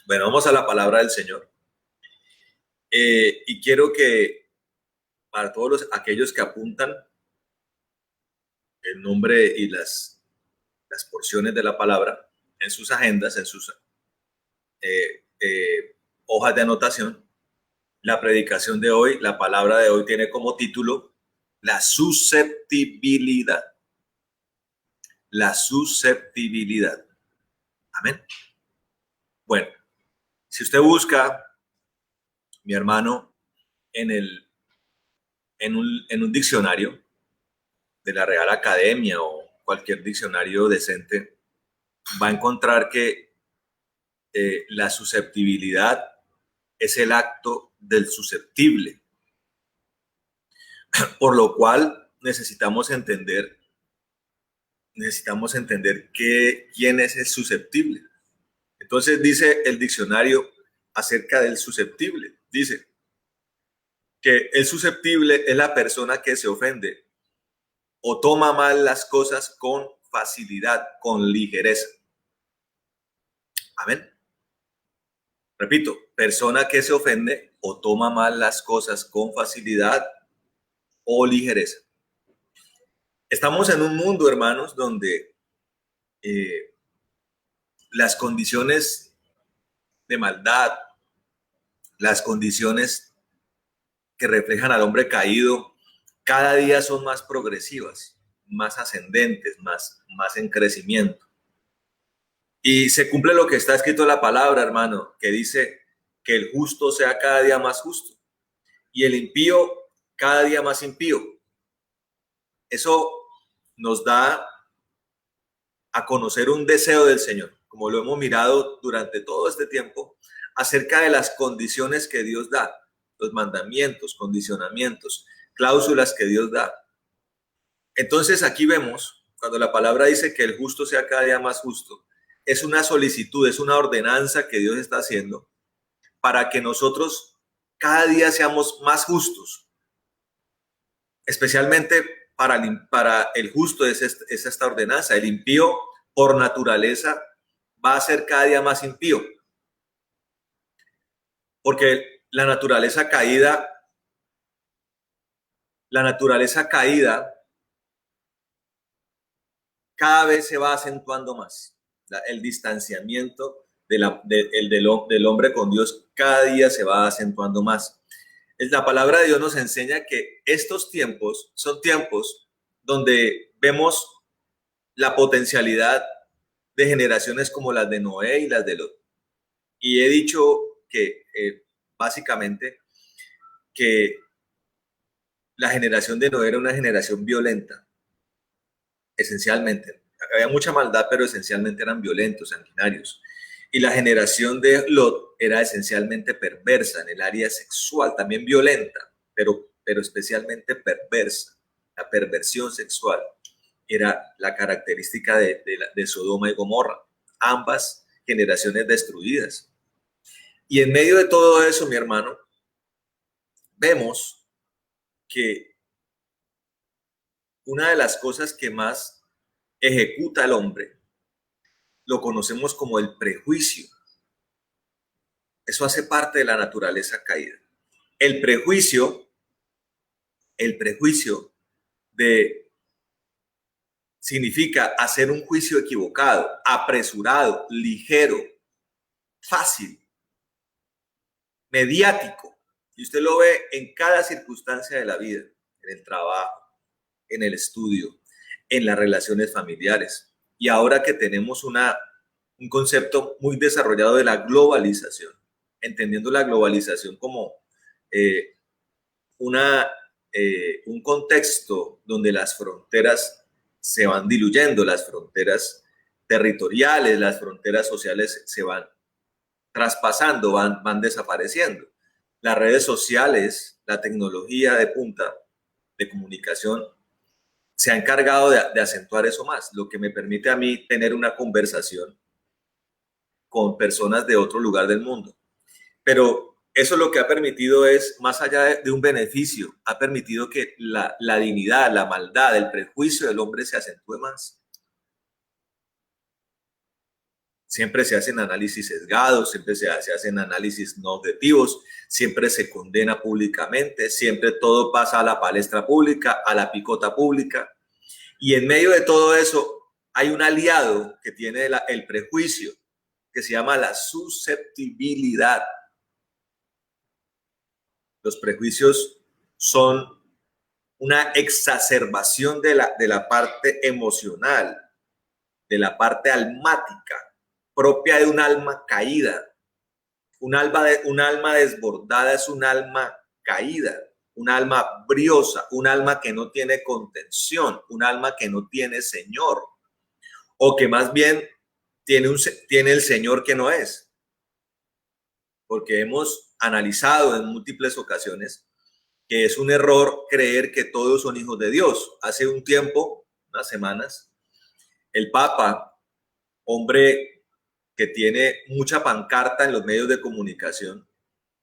Bueno, vamos a la palabra del Señor. Y quiero que para todos aquellos que apuntan el nombre y las porciones de la palabra en sus agendas, en sus hojas de anotación, la predicación de hoy, la palabra de hoy tiene como título la susceptibilidad. La susceptibilidad. Amén. Bueno, si usted busca, mi hermano, en, el, en un diccionario de la Real Academia o cualquier diccionario decente, va a encontrar que la susceptibilidad es el acto del susceptible, por lo cual necesitamos entender quién es el susceptible. Entonces dice el diccionario acerca del susceptible, dice que el susceptible es la persona que se ofende o toma mal las cosas con facilidad, con ligereza. Amén. Repito, persona que se ofende o toma mal las cosas con facilidad o ligereza. Estamos en un mundo, hermanos, donde eh, las condiciones de maldad, las condiciones que reflejan al hombre caído, cada día son más progresivas, más ascendentes, más en crecimiento. Y se cumple lo que está escrito en la palabra, hermano, que dice que el justo sea cada día más justo y el impío cada día más impío. Eso nos da a conocer un deseo del Señor, como lo hemos mirado durante todo este tiempo, acerca de las condiciones que Dios da, los mandamientos, condicionamientos, cláusulas que Dios da. Entonces aquí vemos, cuando la palabra dice que el justo sea cada día más justo, es una solicitud, es una ordenanza que Dios está haciendo para que nosotros cada día seamos más justos, especialmente para el justo es esta ordenanza. El impío, por naturaleza, va a ser cada día más impío, porque la naturaleza caída cada vez se va acentuando más. El distanciamiento del hombre con Dios cada día se va acentuando más. La palabra de Dios nos enseña que estos tiempos son tiempos donde vemos la potencialidad de generaciones como las de Noé y las de Lot. Y he dicho que básicamente que la generación de Noé era una generación violenta, esencialmente. Había mucha maldad, pero esencialmente eran violentos, sanguinarios. Y la generación de Lot era esencialmente perversa en el área sexual, también violenta, pero especialmente perversa. La perversión sexual era la característica de Sodoma y Gomorra, ambas generaciones destruidas. Y en medio de todo eso, mi hermano, vemos que una de las cosas que más ejecuta el hombre lo conocemos como el prejuicio. Eso hace parte de la naturaleza caída. El prejuicio, el prejuicio de significa hacer un juicio equivocado, apresurado, ligero, fácil, mediático. Y usted lo ve en cada circunstancia de la vida, en el trabajo, en el estudio, en las relaciones familiares. Y ahora que tenemos un concepto muy desarrollado de la globalización, entendiendo la globalización como eh, un contexto donde las fronteras se van diluyendo, las fronteras territoriales, las fronteras sociales se van traspasando, van desapareciendo. Las redes sociales, la tecnología de punta de comunicación se ha encargado de acentuar eso más, lo que me permite a mí tener una conversación con personas de otro lugar del mundo. Pero eso lo que ha permitido es, más allá de un beneficio, ha permitido que la dignidad, la maldad, el prejuicio del hombre se acentúe más. Siempre se hacen análisis sesgados, siempre se hacen análisis no objetivos, siempre se condena públicamente, siempre todo pasa a la palestra pública, a la picota pública. Y en medio de todo eso hay un aliado que tiene el prejuicio, que se llama la susceptibilidad. Los prejuicios son una exacerbación de la parte emocional, de la parte almática, propia de un alma caída. Un alma desbordada es un alma caída, un alma briosa, un alma que no tiene contención, un alma que no tiene Señor, o que más bien tiene el Señor que no es. Porque hemos analizado en múltiples ocasiones que es un error creer que todos son hijos de Dios. Hace un tiempo, unas semanas, el Papa, hombre que tiene mucha pancarta en los medios de comunicación,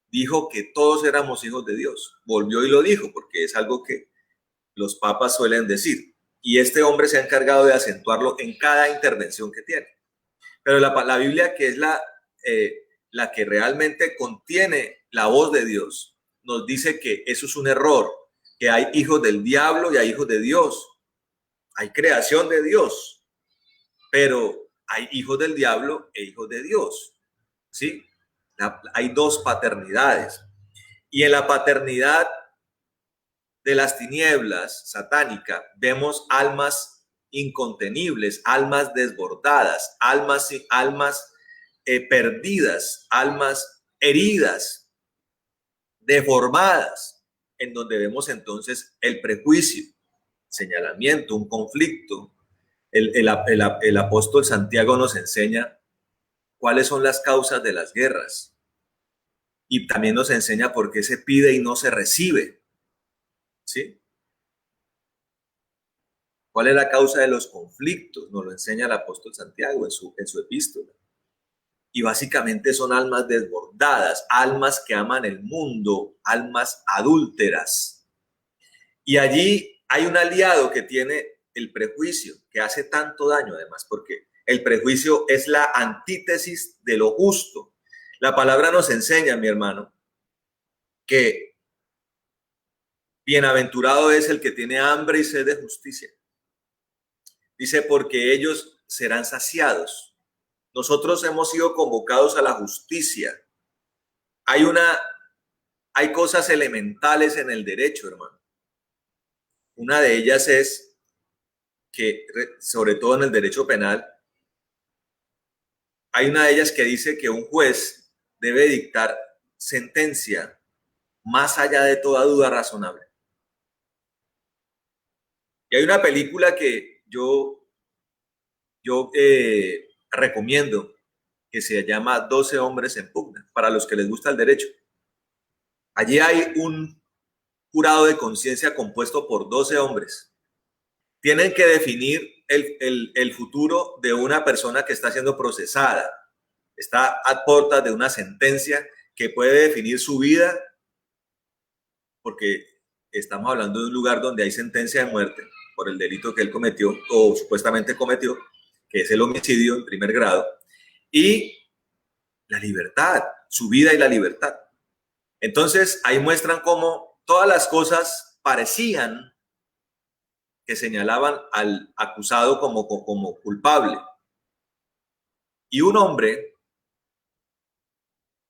dijo que todos éramos hijos de Dios. Volvió y lo dijo, porque es algo que los papas suelen decir. Y este hombre se ha encargado de acentuarlo en cada intervención que tiene. Pero la Biblia, que es la que realmente contiene la voz de Dios, nos dice que eso es un error, que hay hijos del diablo y hay hijos de Dios. Hay creación de Dios, pero hay hijos del diablo e hijos de Dios. ¿Sí? Hay dos paternidades. Y en la paternidad de las tinieblas satánica vemos almas incontenibles, almas desbordadas, almas perdidas, almas heridas, deformadas, en donde vemos entonces el prejuicio, señalamiento, un conflicto. El apóstol Santiago nos enseña cuáles son las causas de las guerras y también nos enseña por qué se pide y no se recibe. ¿Sí? ¿Cuál es la causa de los conflictos? Nos lo enseña el apóstol Santiago en su epístola. Y básicamente son almas desbordadas, almas que aman el mundo, almas adúlteras. Y allí hay un aliado que tiene el prejuicio, que hace tanto daño además, porque el prejuicio es la antítesis de lo justo. La palabra nos enseña, mi hermano, que bienaventurado es el que tiene hambre y sed de justicia. Dice, porque ellos serán saciados. Nosotros hemos sido convocados a la justicia. Hay cosas elementales en el derecho, hermano. Una de ellas es que, sobre todo en el derecho penal, hay una de ellas que dice que un juez debe dictar sentencia más allá de toda duda razonable. Y hay una película que yo recomiendo, que se llama 12 hombres en pugna, para los que les gusta el derecho. Allí hay un jurado de conciencia compuesto por 12 hombres. Tienen que definir el futuro de una persona que está siendo procesada. Está a puertas de una sentencia que puede definir su vida, porque estamos hablando de un lugar donde hay sentencia de muerte por el delito que él cometió o supuestamente cometió, que es el homicidio en primer grado, y la libertad, su vida y la libertad. Entonces, ahí muestran cómo todas las cosas parecían que señalaban al acusado como culpable. Y un hombre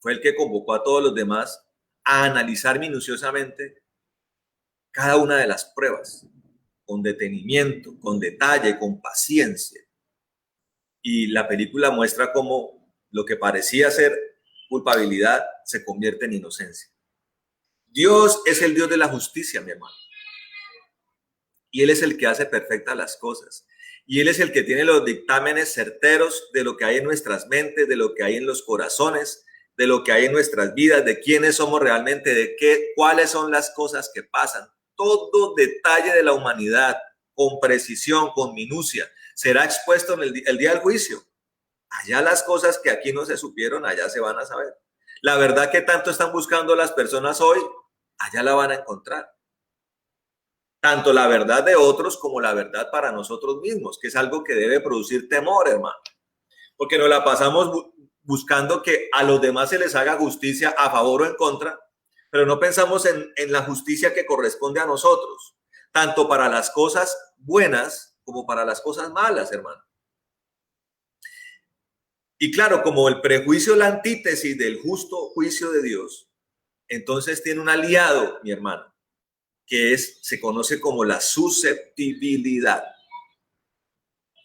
fue el que convocó a todos los demás a analizar minuciosamente cada una de las pruebas, con detenimiento, con detalle, con paciencia. Y la película muestra cómo lo que parecía ser culpabilidad se convierte en inocencia. Dios es el Dios de la justicia, mi hermano. Y Él es el que hace perfectas las cosas. Y Él es el que tiene los dictámenes certeros de lo que hay en nuestras mentes, de lo que hay en los corazones, de lo que hay en nuestras vidas, de quiénes somos realmente, cuáles son las cosas que pasan. Todo detalle de la humanidad, con precisión, con minucia, será expuesto en el día del juicio. Allá las cosas que aquí no se supieron, allá se van a saber. La verdad que tanto están buscando las personas hoy, allá la van a encontrar. Tanto la verdad de otros como la verdad para nosotros mismos, que es algo que debe producir temor, hermano. porque nos la pasamos buscando que a los demás se les haga justicia a favor o en contra, pero no pensamos en la justicia que corresponde a nosotros, tanto para las cosas buenas como para las cosas malas, hermano. Y claro, como el prejuicio es la antítesis del justo juicio de Dios, entonces tiene un aliado, mi hermano, que se conoce como la susceptibilidad.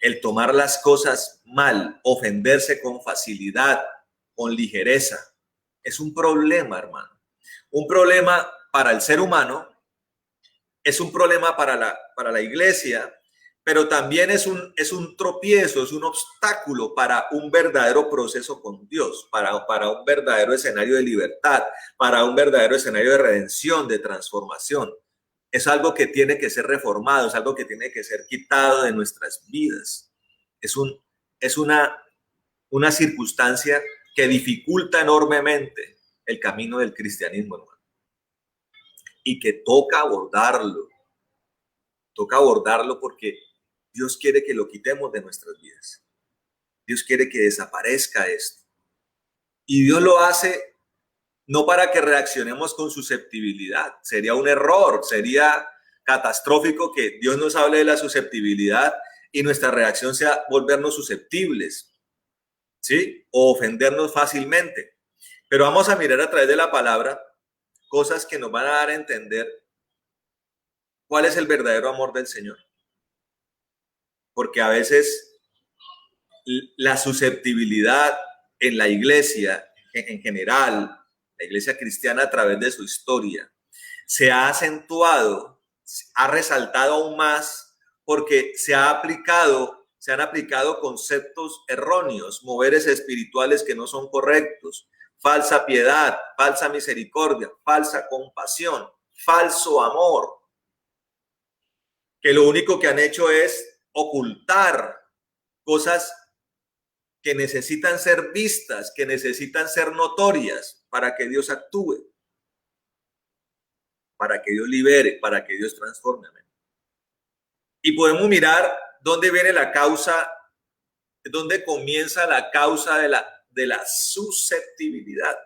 El tomar las cosas mal, ofenderse con facilidad, con ligereza, es un problema, hermano. Un problema para el ser humano, es un problema para la iglesia, pero también es un tropiezo, es un obstáculo para un verdadero proceso con Dios, para un verdadero escenario de libertad, para un verdadero escenario de redención, de transformación. Es algo que tiene que ser reformado, es algo que tiene que ser quitado de nuestras vidas. Es una circunstancia que dificulta enormemente el camino del cristianismo, hermano, y que toca abordarlo. Toca abordarlo porque Dios quiere que lo quitemos de nuestras vidas. Dios quiere que desaparezca esto. Y Dios lo hace no para que reaccionemos con susceptibilidad. Sería un error, sería catastrófico que Dios nos hable de la susceptibilidad y nuestra reacción sea volvernos susceptibles, ¿sí? O ofendernos fácilmente. Pero vamos a mirar a través de la palabra cosas que nos van a dar a entender cuál es el verdadero amor del Señor. Porque a veces la susceptibilidad en la iglesia en general, la iglesia cristiana a través de su historia, se ha acentuado, ha resaltado aún más porque se han aplicado conceptos erróneos, moveres espirituales que no son correctos, falsa piedad, falsa misericordia, falsa compasión, falso amor, que lo único que han hecho es ocultar cosas que necesitan ser vistas, que necesitan ser notorias para que Dios actúe, para que Dios libere, para que Dios transforme. Amén. Y podemos mirar dónde viene la causa, dónde comienza la causa de la susceptibilidad,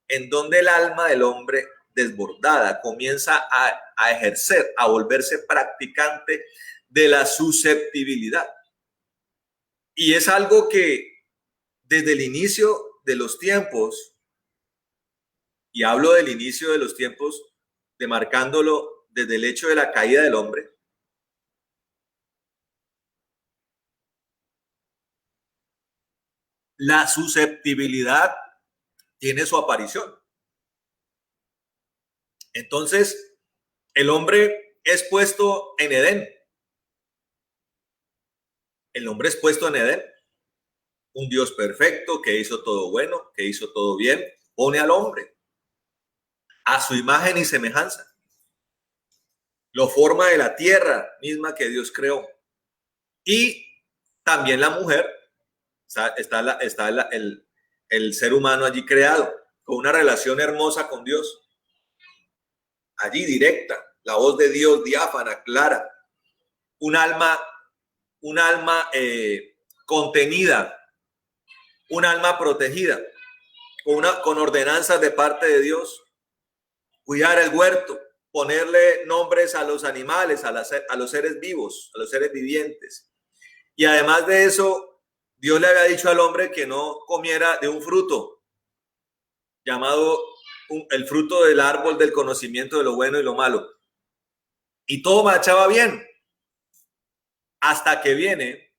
en donde el alma del hombre desbordada comienza a ejercer, a volverse practicante de la susceptibilidad. Y es algo que desde el inicio de los tiempos, y hablo del inicio de los tiempos, demarcándolo desde el hecho de la caída del hombre, la susceptibilidad tiene su aparición. Entonces, el hombre es puesto en Edén. El hombre es puesto en Edén. Un Dios perfecto que hizo todo bueno, que hizo todo bien, pone al hombre a su imagen y semejanza. Lo forma de la tierra misma que Dios creó. Y también la mujer, está el ser humano allí creado, con una relación hermosa con Dios. Allí directa, la voz de Dios diáfana, clara. Un alma contenida, un alma protegida, con ordenanzas de parte de Dios. Cuidar el huerto, ponerle nombres a los animales, a los seres vivos, a los seres vivientes. Y además de eso, Dios le había dicho al hombre que no comiera de un fruto llamado el fruto del árbol del conocimiento de lo bueno y lo malo. Y todo marchaba bien hasta que viene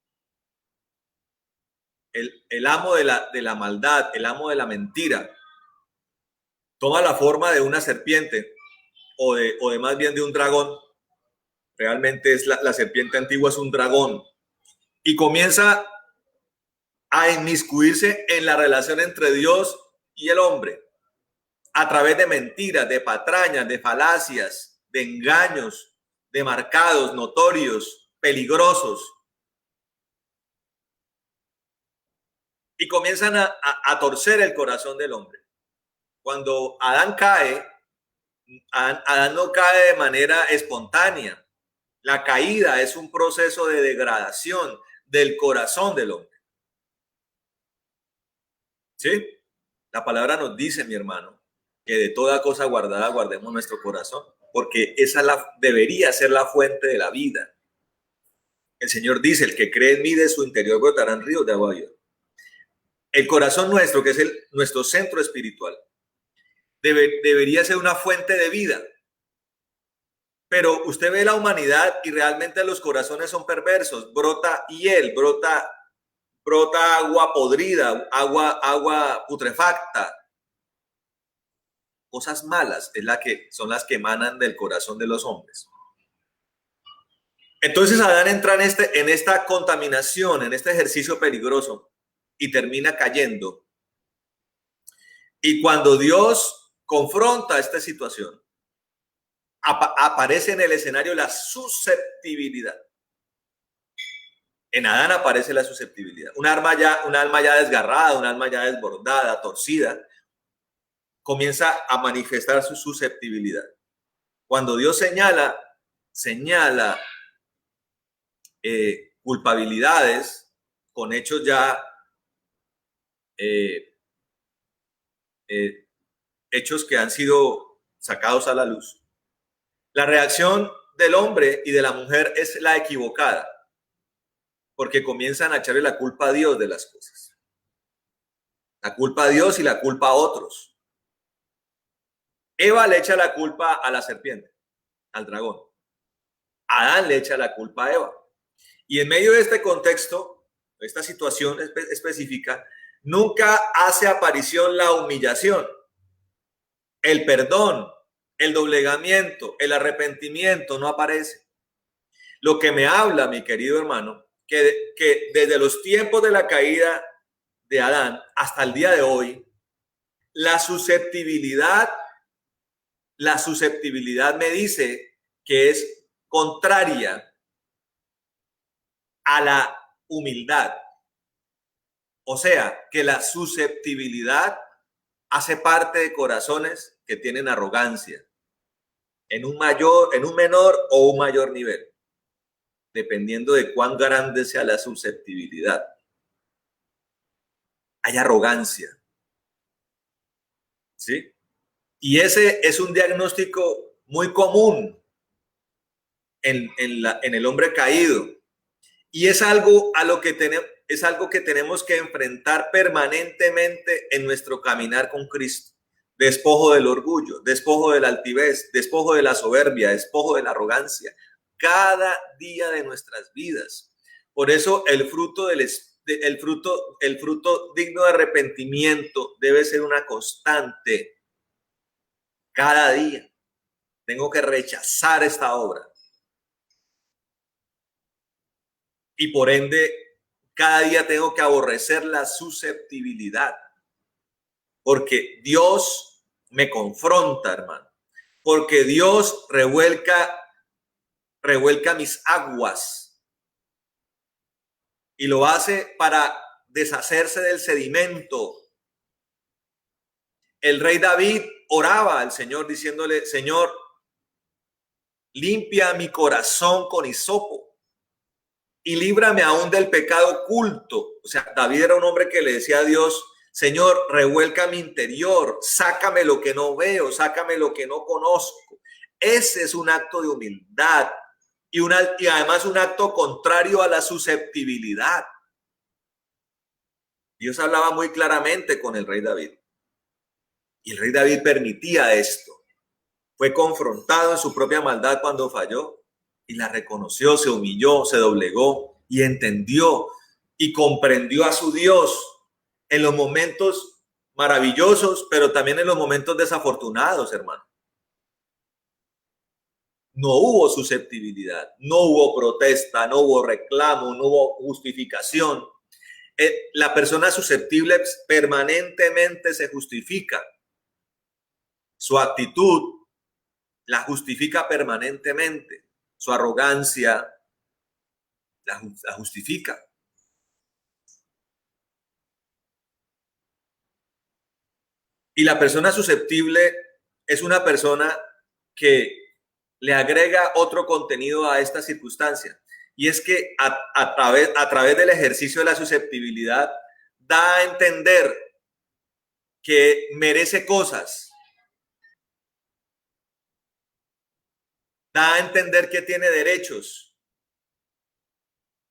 el amo de la maldad, el amo de la mentira. Toma la forma de una serpiente o de más bien de un dragón. Realmente es la serpiente antigua, es un dragón. Y comienza a inmiscuirse en la relación entre Dios y el hombre a través de mentiras, de patrañas, de falacias, de engaños, de marcados, notorios, peligrosos. Y comienzan a torcer el corazón del hombre. Cuando Adán cae, Adán no cae de manera espontánea. La caída es un proceso de degradación del corazón del hombre. ¿Sí? La palabra nos dice, mi hermano, que de toda cosa guardada guardemos nuestro corazón, porque debería ser la fuente de la vida. El Señor dice, el que cree en mí, de su interior brotarán ríos de agua viva. El corazón nuestro, que es nuestro centro espiritual, debería ser una fuente de vida. Pero usted ve la humanidad y realmente los corazones son perversos. Brota hiel, brota agua podrida, agua putrefacta. Cosas malas son las que emanan del corazón de los hombres. Entonces Adán entra en esta contaminación, en este ejercicio peligroso y termina cayendo. Y cuando Dios confronta esta situación, aparece en el escenario la susceptibilidad. En Adán aparece la susceptibilidad. Un alma ya desgarrada, un alma ya desbordada, torcida, comienza a manifestar su susceptibilidad. Cuando Dios señala culpabilidades con hechos ya hechos que han sido sacados a la luz, la reacción del hombre y de la mujer es la equivocada, porque comienzan a echarle la culpa a Dios de las cosas. La culpa a Dios y la culpa a otros. Eva le echa la culpa a la serpiente, al dragón. Adán le echa la culpa a Eva. Y en medio de este contexto, de esta situación específica, nunca hace aparición la humillación, el perdón, el doblegamiento, el arrepentimiento no aparece. Lo que me habla, mi querido hermano, que desde los tiempos de la caída de Adán hasta el día de hoy, la susceptibilidad me dice que es contraria a la humildad. O sea, que la susceptibilidad hace parte de corazones que tienen arrogancia en un menor o un mayor nivel, dependiendo de cuán grande sea la susceptibilidad. Hay arrogancia. ¿Sí? Y ese es un diagnóstico muy común en el hombre caído. Y es algo que tenemos que enfrentar permanentemente en nuestro caminar con Cristo. Despojo del orgullo, despojo de la altivez, despojo de la soberbia, despojo de la arrogancia, cada día de nuestras vidas. Por eso el fruto digno de arrepentimiento debe ser una constante. Cada día tengo que rechazar esta obra. Y por ende, cada día tengo que aborrecer la susceptibilidad. Porque Dios me confronta, hermano. Porque Dios revuelca mis aguas. Y lo hace para deshacerse del sedimento. El rey David oraba al Señor diciéndole, Señor, limpia mi corazón con hisopo y líbrame aún del pecado oculto. O sea, David era un hombre que le decía a Dios, Señor, revuelca mi interior, sácame lo que no veo, sácame lo que no conozco. Ese es un acto de humildad y además un acto contrario a la susceptibilidad. Dios hablaba muy claramente con el rey David y el rey David permitía esto. Fue confrontado en su propia maldad cuando falló y la reconoció, se humilló, se doblegó y entendió y comprendió a su Dios en los momentos maravillosos, pero también en los momentos desafortunados, hermano. No hubo susceptibilidad, no hubo protesta, no hubo reclamo, no hubo justificación. La persona susceptible permanentemente se justifica. Su actitud la justifica permanentemente. Su arrogancia la justifica. Y la persona susceptible es una persona que le agrega otro contenido a esta circunstancia. Y es que a través del ejercicio de la susceptibilidad da a entender que merece cosas, da a entender que tiene derechos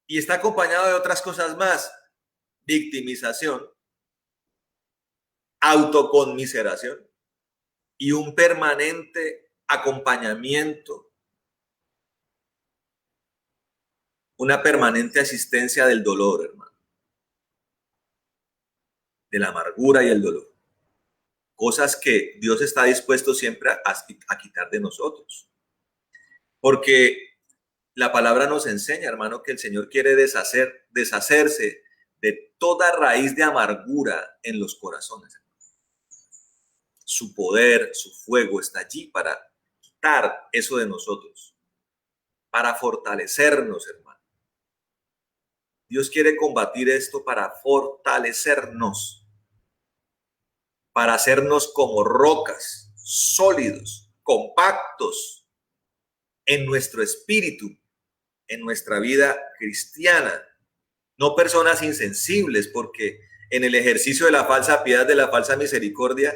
y está acompañado de otras cosas más: victimización, autoconmiseración y un permanente acompañamiento, una permanente asistencia del dolor, hermano, de la amargura y el dolor. Cosas que Dios está dispuesto siempre a quitar de nosotros. Porque la palabra nos enseña, hermano, que el Señor quiere deshacerse de toda raíz de amargura en los corazones. Su poder, su fuego está allí para quitar eso de nosotros, para fortalecernos, hermano. Dios quiere combatir esto para fortalecernos, para hacernos como rocas, sólidos, compactos en nuestro espíritu, en nuestra vida cristiana. No personas insensibles, porque en el ejercicio de la falsa piedad, de la falsa misericordia,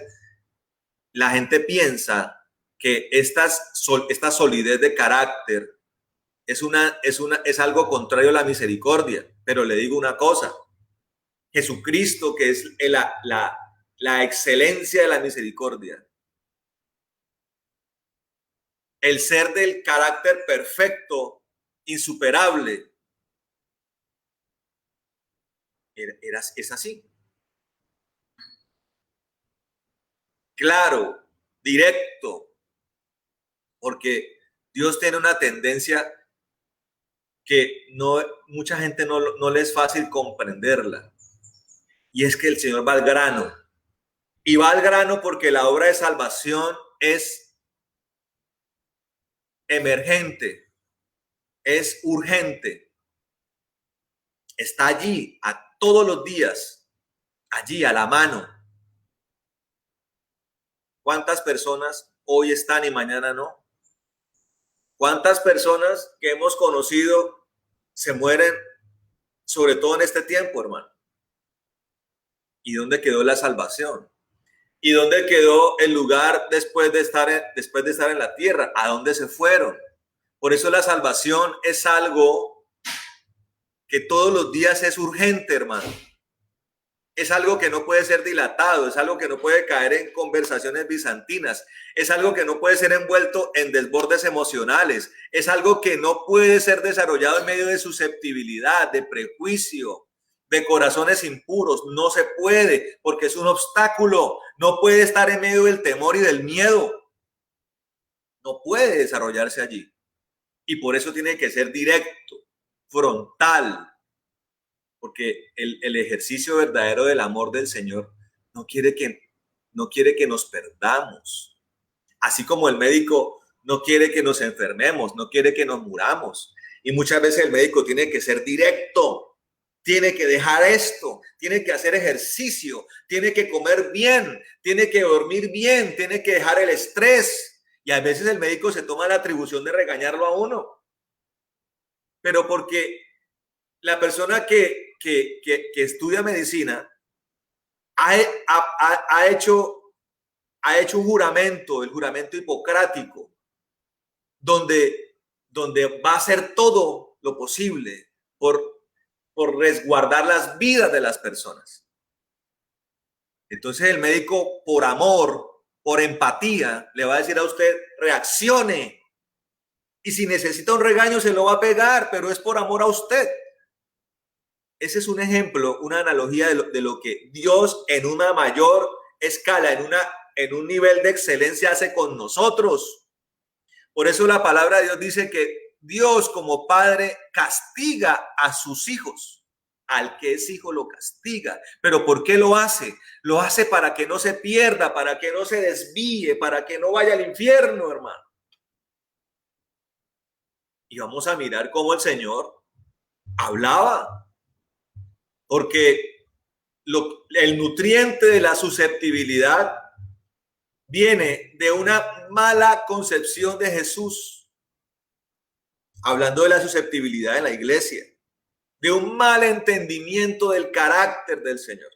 la gente piensa que esta solidez de carácter es algo contrario a la misericordia. Pero le digo una cosa: Jesucristo, que es la excelencia de la misericordia, el ser del carácter perfecto, insuperable, es así. Claro, directo, porque Dios tiene una tendencia que mucha gente no le es fácil comprenderla, y es que el Señor va al grano, y va al grano porque la obra de salvación es emergente, es urgente, está allí a todos los días, allí a la mano. ¿Cuántas personas hoy están y mañana no? ¿Cuántas personas que hemos conocido se mueren, sobre todo en este tiempo, hermano? ¿Y dónde quedó la salvación? ¿Y dónde quedó el lugar después de estar en la tierra? ¿A dónde se fueron? Por eso la salvación es algo que todos los días es urgente, hermano. Es algo que no puede ser dilatado, es algo que no puede caer en conversaciones bizantinas, es algo que no puede ser envuelto en desbordes emocionales, es algo que no puede ser desarrollado en medio de susceptibilidad, de prejuicio, de corazones impuros. No se puede, porque es un obstáculo. No puede estar en medio del temor y del miedo. No puede desarrollarse allí. Y por eso tiene que ser directo, frontal, porque el ejercicio verdadero del amor del Señor no quiere que nos perdamos. Así como el médico no quiere que nos enfermemos, no quiere que nos muramos. Y muchas veces el médico tiene que ser directo, tiene que dejar esto, tiene que hacer ejercicio, tiene que comer bien, tiene que dormir bien, tiene que dejar el estrés. Y a veces el médico se toma la atribución de regañarlo a uno. Pero porque la persona que estudia medicina ha hecho un juramento, el juramento hipocrático, donde va a hacer todo lo posible por resguardar las vidas de las personas. Entonces el médico, por amor, por empatía, le va a decir a usted: reaccione. Y si necesita un regaño, se lo va a pegar, pero es por amor a usted. Ese es un ejemplo, una analogía de lo que Dios en una mayor escala, en un nivel de excelencia hace con nosotros. Por eso la palabra de Dios dice que Dios como padre castiga a sus hijos. Al que es hijo lo castiga. ¿Pero por qué lo hace? Lo hace para que no se pierda, para que no se desvíe, para que no vaya al infierno, hermano. Y vamos a mirar cómo el Señor hablaba. Porque el nutriente de la susceptibilidad viene de una mala concepción de Jesús, hablando de la susceptibilidad en la iglesia, de un mal entendimiento del carácter del Señor.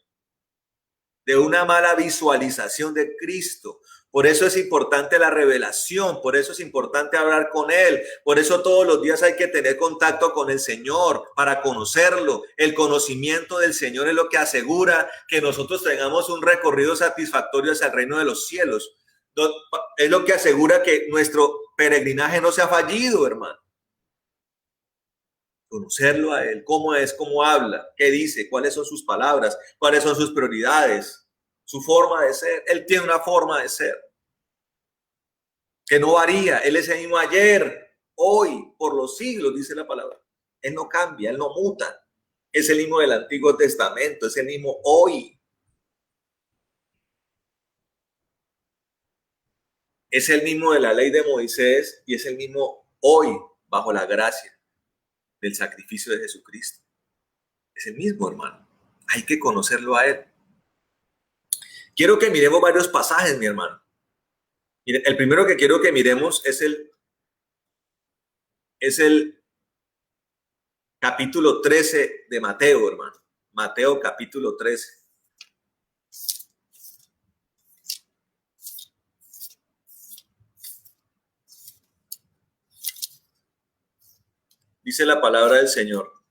de una mala visualización de Cristo. Por eso es importante la revelación, por eso es importante hablar con Él, por eso todos los días hay que tener contacto con el Señor para conocerlo. El conocimiento del Señor es lo que asegura que nosotros tengamos un recorrido satisfactorio hacia el reino de los cielos. Es lo que asegura que nuestro peregrinaje no sea fallido, hermano. Conocerlo a Él, cómo es, cómo habla, qué dice, cuáles son sus palabras, cuáles son sus prioridades, su forma de ser. Él tiene una forma de ser que no varía. Él es el mismo ayer, hoy, por los siglos, dice la palabra. Él no cambia, Él no muta. Es el mismo del Antiguo Testamento, es el mismo hoy. Es el mismo de la ley de Moisés y es el mismo hoy bajo la gracia del sacrificio de Jesucristo. Es el mismo, hermano. Hay que conocerlo a Él. Quiero que miremos varios pasajes, mi hermano. Mire, el primero que quiero que miremos es el capítulo 13 de Mateo, hermano. Mateo capítulo 13. Dice la palabra del Señor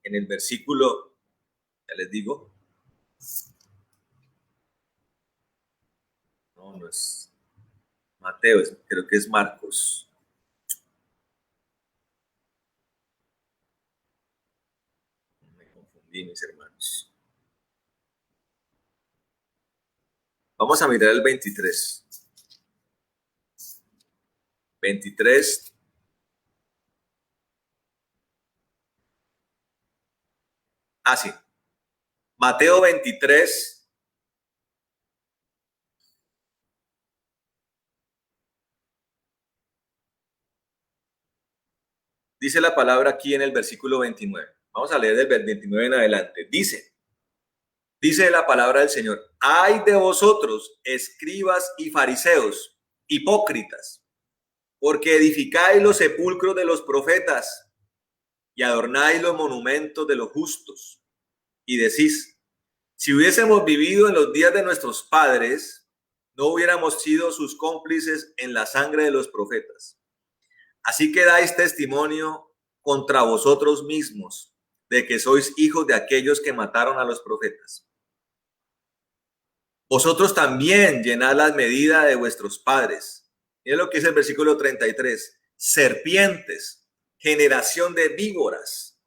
en el versículo, ya les digo, no es Mateo, creo que es Marcos. Me confundí, mis hermanos. Vamos a mirar el 23. 23. Ah, sí. Mateo 23. Dice la palabra aquí en el versículo 29. Vamos a leer del 29 en adelante. Dice la palabra del Señor: ay de vosotros, escribas y fariseos, hipócritas, porque edificáis los sepulcros de los profetas y adornáis los monumentos de los justos. Y decís: si hubiésemos vivido en los días de nuestros padres, no hubiéramos sido sus cómplices en la sangre de los profetas. Así que dais testimonio contra vosotros mismos de que sois hijos de aquellos que mataron a los profetas. Vosotros también llenad las medidas de vuestros padres. Miren lo que dice el versículo 33. Serpientes, generación de víboras,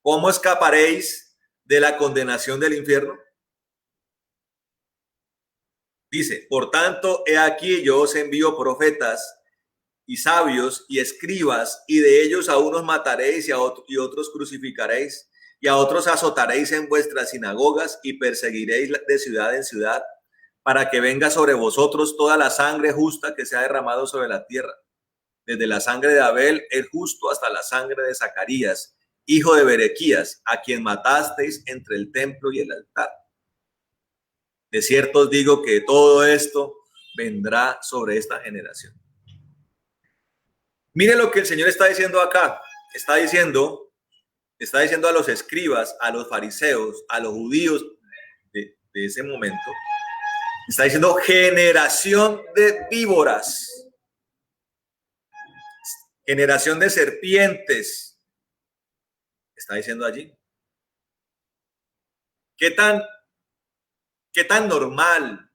¿cómo escaparéis de la condenación del infierno? Dice: por tanto, he aquí yo os envío profetas y sabios y escribas, y de ellos a unos mataréis y otros crucificaréis, y a otros azotaréis en vuestras sinagogas y perseguiréis de ciudad en ciudad, para que venga sobre vosotros toda la sangre justa que se ha derramado sobre la tierra, desde la sangre de Abel el justo hasta la sangre de Zacarías, hijo de Berequías, a quien matasteis entre el templo y el altar. De cierto os digo que todo esto vendrá sobre esta generación. Mire lo que el Señor está diciendo acá. Está diciendo a los escribas, a los fariseos, a los judíos de ese momento, está diciendo: generación de víboras, generación de serpientes. Está diciendo allí. ¿Qué tan normal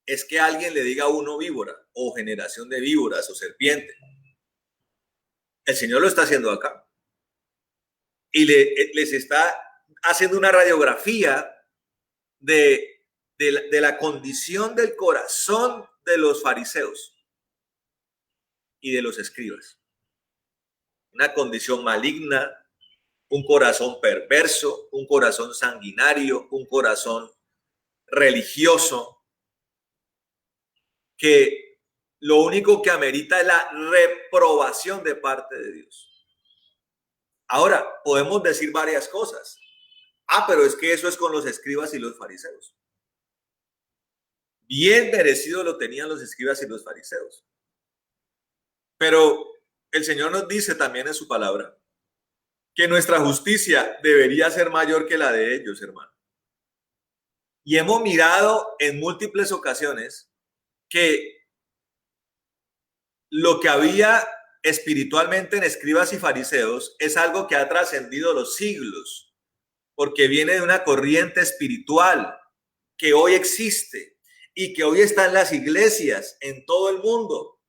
es que alguien le diga a uno víbora, o generación de víboras, o serpiente? El Señor lo está haciendo acá. Y les está haciendo una radiografía de la condición del corazón de los fariseos y de los escribas. Una condición maligna, un corazón perverso, un corazón sanguinario, un corazón religioso, que lo único que amerita es la reprobación de parte de Dios. Ahora, podemos decir varias cosas. Pero es que eso es con los escribas y los fariseos. Bien merecido lo tenían los escribas y los fariseos. Pero el Señor nos dice también en su palabra que nuestra justicia debería ser mayor que la de ellos, hermano. Y hemos mirado en múltiples ocasiones que lo que había espiritualmente en escribas y fariseos es algo que ha trascendido los siglos, porque viene de una corriente espiritual que hoy existe y que hoy está en las iglesias en todo el mundo.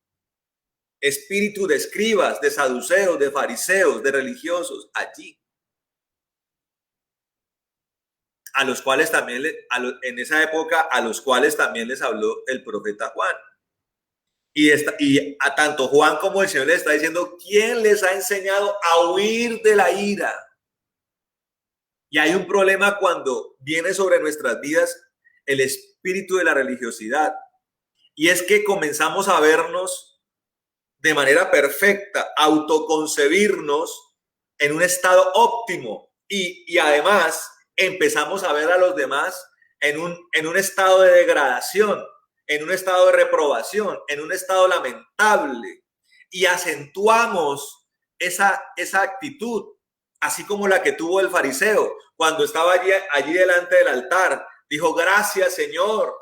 Espíritu de escribas, de saduceos, de fariseos, de religiosos, allí. A los cuales también, en esa época, a los cuales también les habló el profeta Juan. Y a tanto Juan como el Señor les está diciendo, ¿quién les ha enseñado a huir de la ira? Y hay un problema cuando viene sobre nuestras vidas el espíritu de la religiosidad. Y es que comenzamos a vernos de manera perfecta, autoconcebirnos en un estado óptimo. Y además empezamos a ver a los demás en un estado de degradación, en un estado de reprobación, en un estado lamentable. Y acentuamos esa actitud, así como la que tuvo el fariseo cuando estaba allí delante del altar. Dijo, gracias Señor,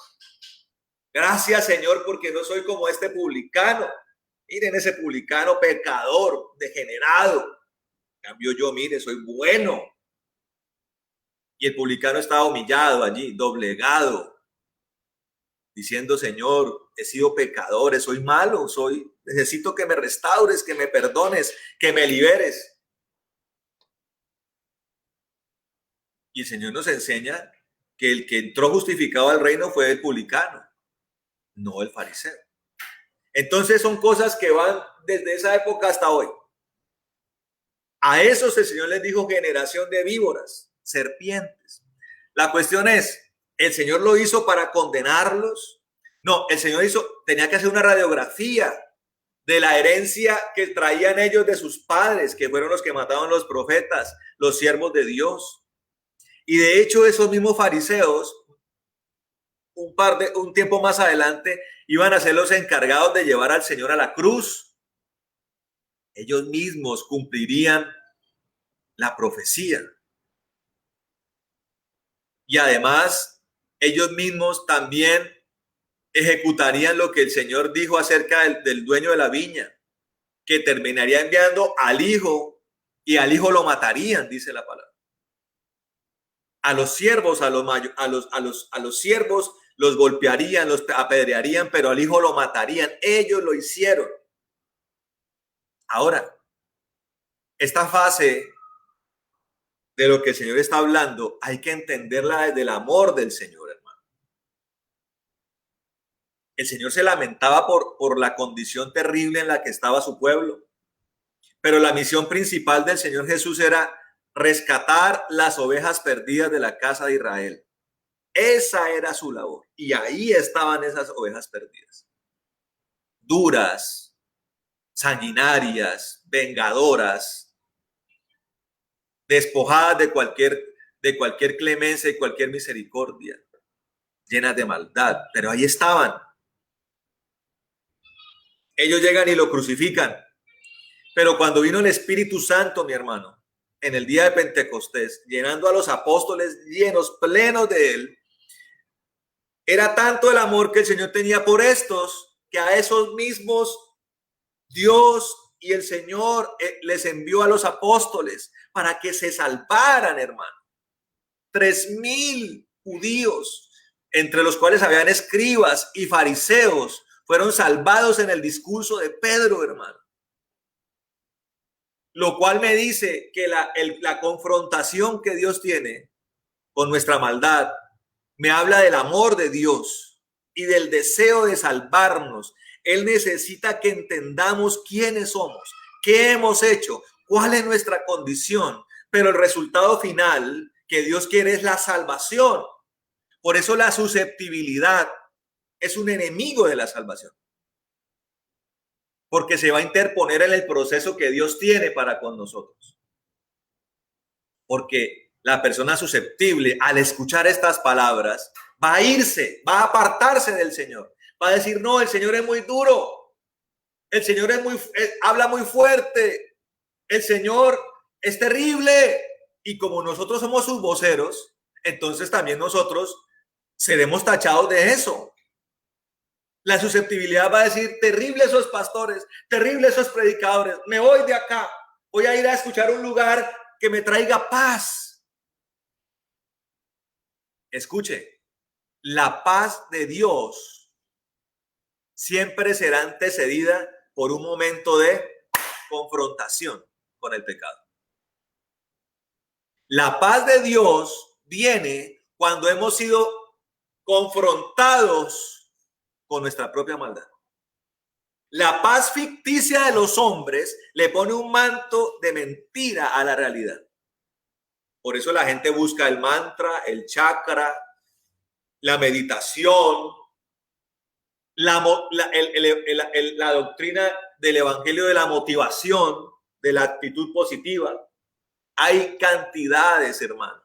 porque no soy como este publicano. Miren ese publicano pecador, degenerado. En cambio yo, mire, soy bueno. Y el publicano estaba humillado allí, doblegado, diciendo, Señor, he sido pecador, soy malo, necesito que me restaures, que me perdones, que me liberes. Y el Señor nos enseña que el que entró justificado al reino fue el publicano, no el fariseo. Entonces son cosas que van desde esa época hasta hoy. A esos el Señor les dijo generación de víboras, serpientes. La cuestión es, ¿el Señor lo hizo para condenarlos? No, el Señor tenía que hacer una radiografía de la herencia que traían ellos de sus padres, que fueron los que mataron los profetas, los siervos de Dios. Y de hecho esos mismos fariseos, un tiempo más adelante, iban a ser los encargados de llevar al Señor a la cruz. Ellos mismos cumplirían la profecía. Y además, ellos mismos también ejecutarían lo que el Señor dijo acerca del dueño de la viña, que terminaría enviando al hijo y al hijo lo matarían, dice la palabra. A los siervos, a los siervos los golpearían, los apedrearían, pero al hijo lo matarían. Ellos lo hicieron. Ahora, esta fase de lo que el Señor está hablando, hay que entenderla desde el amor del Señor, hermano. El Señor se lamentaba por la condición terrible en la que estaba su pueblo, pero la misión principal del Señor Jesús era rescatar las ovejas perdidas de la casa de Israel. Esa era su labor, y ahí estaban esas ovejas perdidas. Duras, sanguinarias, vengadoras, despojadas de cualquier clemencia y cualquier misericordia, llenas de maldad, pero ahí estaban. Ellos llegan y lo crucifican, pero cuando vino el Espíritu Santo, mi hermano, en el día de Pentecostés, llenando a los apóstoles llenos, plenos de él, era tanto el amor que el Señor tenía por estos, que a esos mismos Dios y el Señor les envió a los apóstoles para que se salvaran, hermano. 3,000 judíos, entre los cuales habían escribas y fariseos, fueron salvados en el discurso de Pedro, hermano. Lo cual me dice que la confrontación que Dios tiene con nuestra maldad me habla del amor de Dios y del deseo de salvarnos. Él necesita que entendamos quiénes somos, qué hemos hecho, cuál es nuestra condición, pero el resultado final que Dios quiere es la salvación. Por eso la susceptibilidad es un enemigo de la salvación, porque se va a interponer en el proceso que Dios tiene para con nosotros. Porque la persona susceptible, al escuchar estas palabras, va a irse, va a apartarse del Señor. Va a decir, no, el Señor es muy duro. El Señor habla muy fuerte. El Señor es terrible. Y como nosotros somos sus voceros, entonces también nosotros seremos tachados de eso. La susceptibilidad va a decir, terrible esos pastores, terrible esos predicadores, me voy de acá, voy a ir a escuchar un lugar que me traiga paz. Escuche, la paz de Dios siempre será antecedida por un momento de confrontación con el pecado. La paz de Dios viene cuando hemos sido confrontados con nuestra propia maldad. La paz ficticia de los hombres le pone un manto de mentira a la realidad. Por eso la gente busca el mantra, el chakra, la meditación, la doctrina del evangelio de la motivación, de la actitud positiva. Hay cantidades, hermano,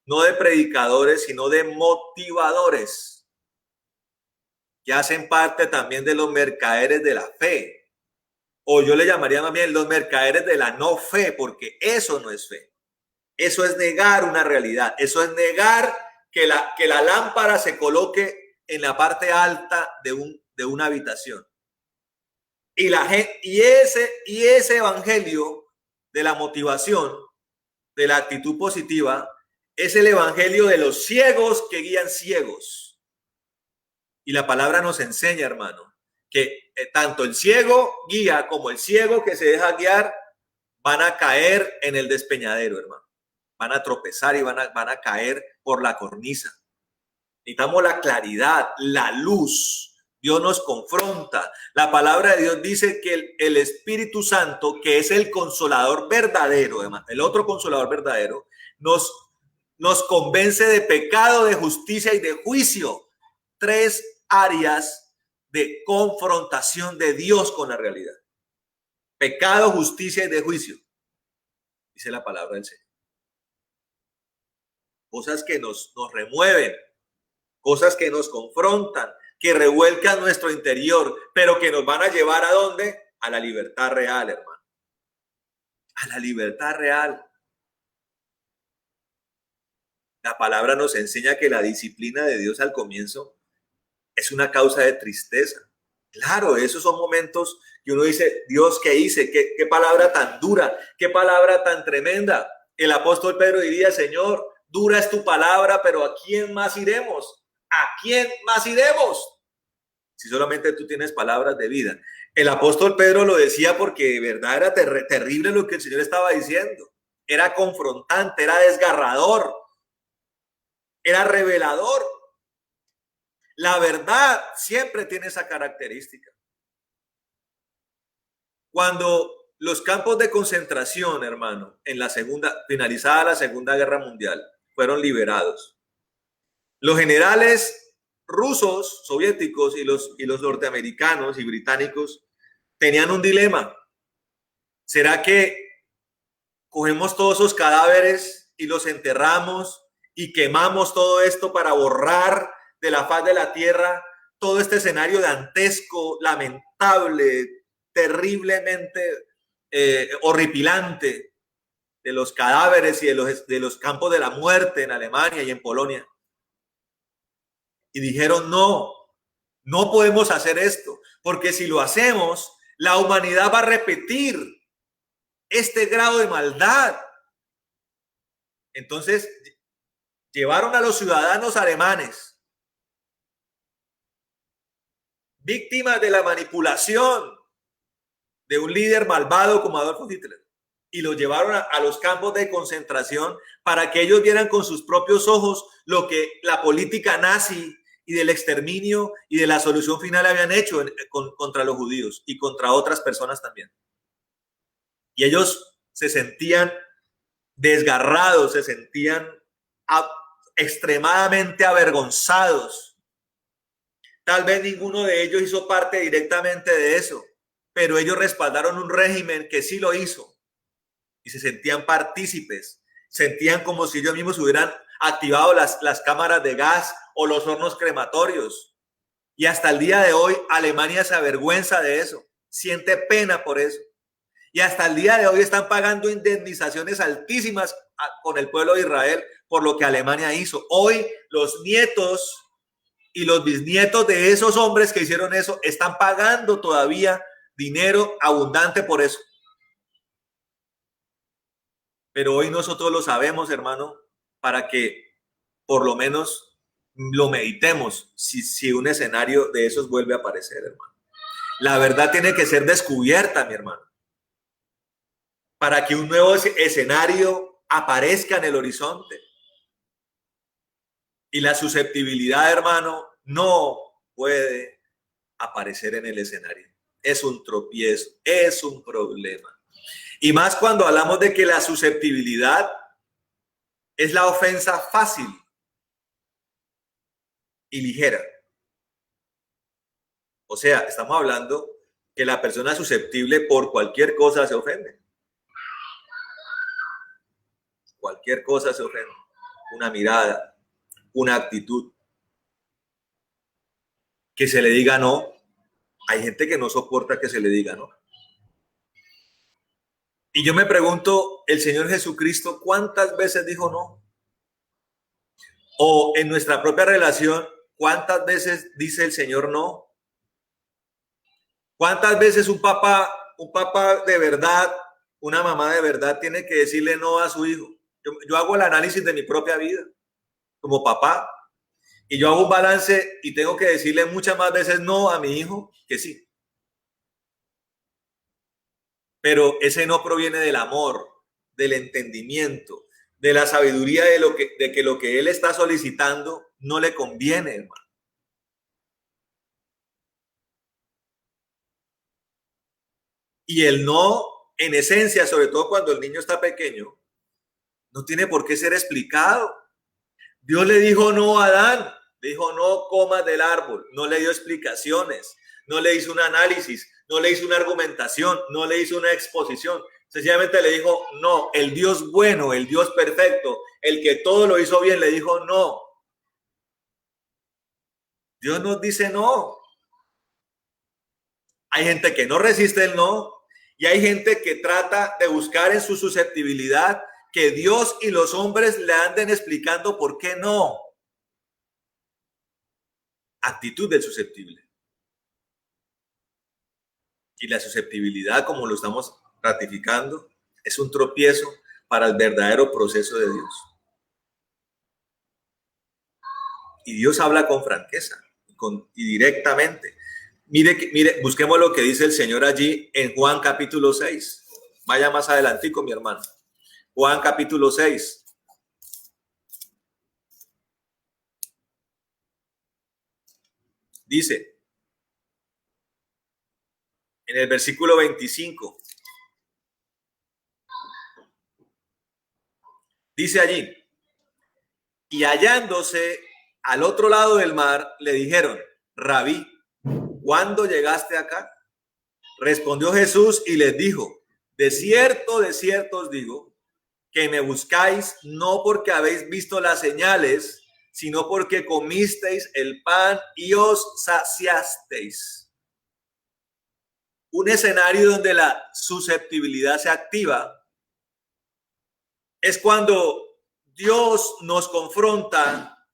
no de predicadores, sino de motivadores que hacen parte también de los mercaderes de la fe. O yo le llamaría más bien los mercaderes de la no fe, porque eso no es fe. Eso es negar una realidad. Eso es negar que la lámpara se coloque en la parte alta de una habitación. Y ese evangelio de la motivación, de la actitud positiva, es el evangelio de los ciegos que guían ciegos. Y la palabra nos enseña, hermano, que tanto el ciego guía como el ciego que se deja guiar van a caer en el despeñadero, hermano. Van a tropezar y van a caer por la cornisa. Necesitamos la claridad, la luz. Dios nos confronta. La palabra de Dios dice que el Espíritu Santo, que es el consolador verdadero, además, el otro consolador verdadero, nos convence de pecado, de justicia y de juicio. 3 áreas de confrontación de Dios con la realidad. Pecado, justicia y de juicio. Dice la palabra del Señor. Cosas que nos remueven, cosas que nos confrontan, que revuelcan nuestro interior, pero que nos van a llevar ¿a dónde? A la libertad real, hermano. A la libertad real. La palabra nos enseña que la disciplina de Dios al comienzo es una causa de tristeza. Claro, esos son momentos que uno dice, Dios, ¿qué hice? ¿Qué palabra tan dura? ¿Qué palabra tan tremenda? El apóstol Pedro diría, Señor, dura es tu palabra, pero ¿a quién más iremos? ¿A quién más iremos? Si solamente tú tienes palabras de vida. El apóstol Pedro lo decía porque de verdad era terrible lo que el Señor estaba diciendo. Era confrontante, era desgarrador, era revelador. La verdad siempre tiene esa característica. Cuando los campos de concentración, hermano, finalizada la Segunda Guerra Mundial, fueron liberados, los generales rusos, soviéticos y los norteamericanos y británicos tenían un dilema. ¿Será que cogemos todos esos cadáveres y los enterramos y quemamos todo esto para borrar de la faz de la tierra todo este escenario dantesco, lamentable, terriblemente horripilante de los cadáveres y de los campos de la muerte en Alemania y en Polonia? Y dijeron, no podemos hacer esto, porque si lo hacemos, la humanidad va a repetir este grado de maldad. Entonces, llevaron a los ciudadanos alemanes, víctimas de la manipulación de un líder malvado como Adolfo Hitler, y los llevaron a los campos de concentración para que ellos vieran con sus propios ojos lo que la política nazi y del exterminio y de la solución final habían hecho contra los judíos y contra otras personas también. Y ellos se sentían desgarrados, se sentían extremadamente avergonzados. Tal vez ninguno de ellos hizo parte directamente de eso, pero ellos respaldaron un régimen que sí lo hizo y se sentían partícipes, sentían como si ellos mismos hubieran activado las cámaras de gas o los hornos crematorios. Y hasta el día de hoy Alemania se avergüenza de eso, siente pena por eso. Y hasta el día de hoy están pagando indemnizaciones altísimas con el pueblo de Israel por lo que Alemania hizo. Hoy los nietos y los bisnietos de esos hombres que hicieron eso están pagando todavía dinero abundante por eso. Pero hoy nosotros lo sabemos, hermano, para que por lo menos lo meditemos si un escenario de esos vuelve a aparecer, hermano. La verdad tiene que ser descubierta, mi hermano, para que un nuevo escenario aparezca en el horizonte. Y la susceptibilidad, hermano, no puede aparecer en el escenario. Es un tropiezo, es un problema. Y más cuando hablamos de que la susceptibilidad es la ofensa fácil y ligera. O sea, estamos hablando que la persona susceptible por cualquier cosa se ofende. Cualquier cosa se ofende. Una mirada, una actitud. Que se le diga no. Hay gente que no soporta que se le diga no. Y yo me pregunto, el Señor Jesucristo, ¿cuántas veces dijo no? O en nuestra propia relación, ¿cuántas veces dice el Señor no? ¿Cuántas veces un papá de verdad, una mamá de verdad tiene que decirle no a su hijo? Yo hago el análisis de mi propia vida como papá y yo hago un balance y tengo que decirle muchas más veces no a mi hijo que sí. Pero ese no proviene del amor, del entendimiento, de la sabiduría de que lo que él está solicitando no le conviene, hermano. Y el no, en esencia, sobre todo cuando el niño está pequeño, no tiene por qué ser explicado. Dios le dijo no a Adán, le dijo no comas del árbol, no le dio explicaciones, no le hizo un análisis, no le hizo una argumentación, no le hizo una exposición. Sencillamente le dijo no. El Dios bueno, el Dios perfecto, el que todo lo hizo bien, le dijo no. Dios nos dice no. Hay gente que no resiste el no y hay gente que trata de buscar en su susceptibilidad que Dios y los hombres le anden explicando por qué no. Actitud del susceptible. Y la susceptibilidad, como lo estamos ratificando, es un tropiezo para el verdadero proceso de Dios. Y Dios habla con franqueza y directamente. Mire, busquemos lo que dice el Señor allí en Juan capítulo 6. Vaya más adelantico, mi hermano. Juan capítulo 6. Dice, en el versículo 25, dice allí, y hallándose al otro lado del mar, le dijeron, Rabí, ¿cuándo llegaste acá? Respondió Jesús y les dijo, de cierto os digo, que me buscáis no porque habéis visto las señales, sino porque comisteis el pan y os saciasteis. Un escenario donde la susceptibilidad se activa es cuando Dios nos confronta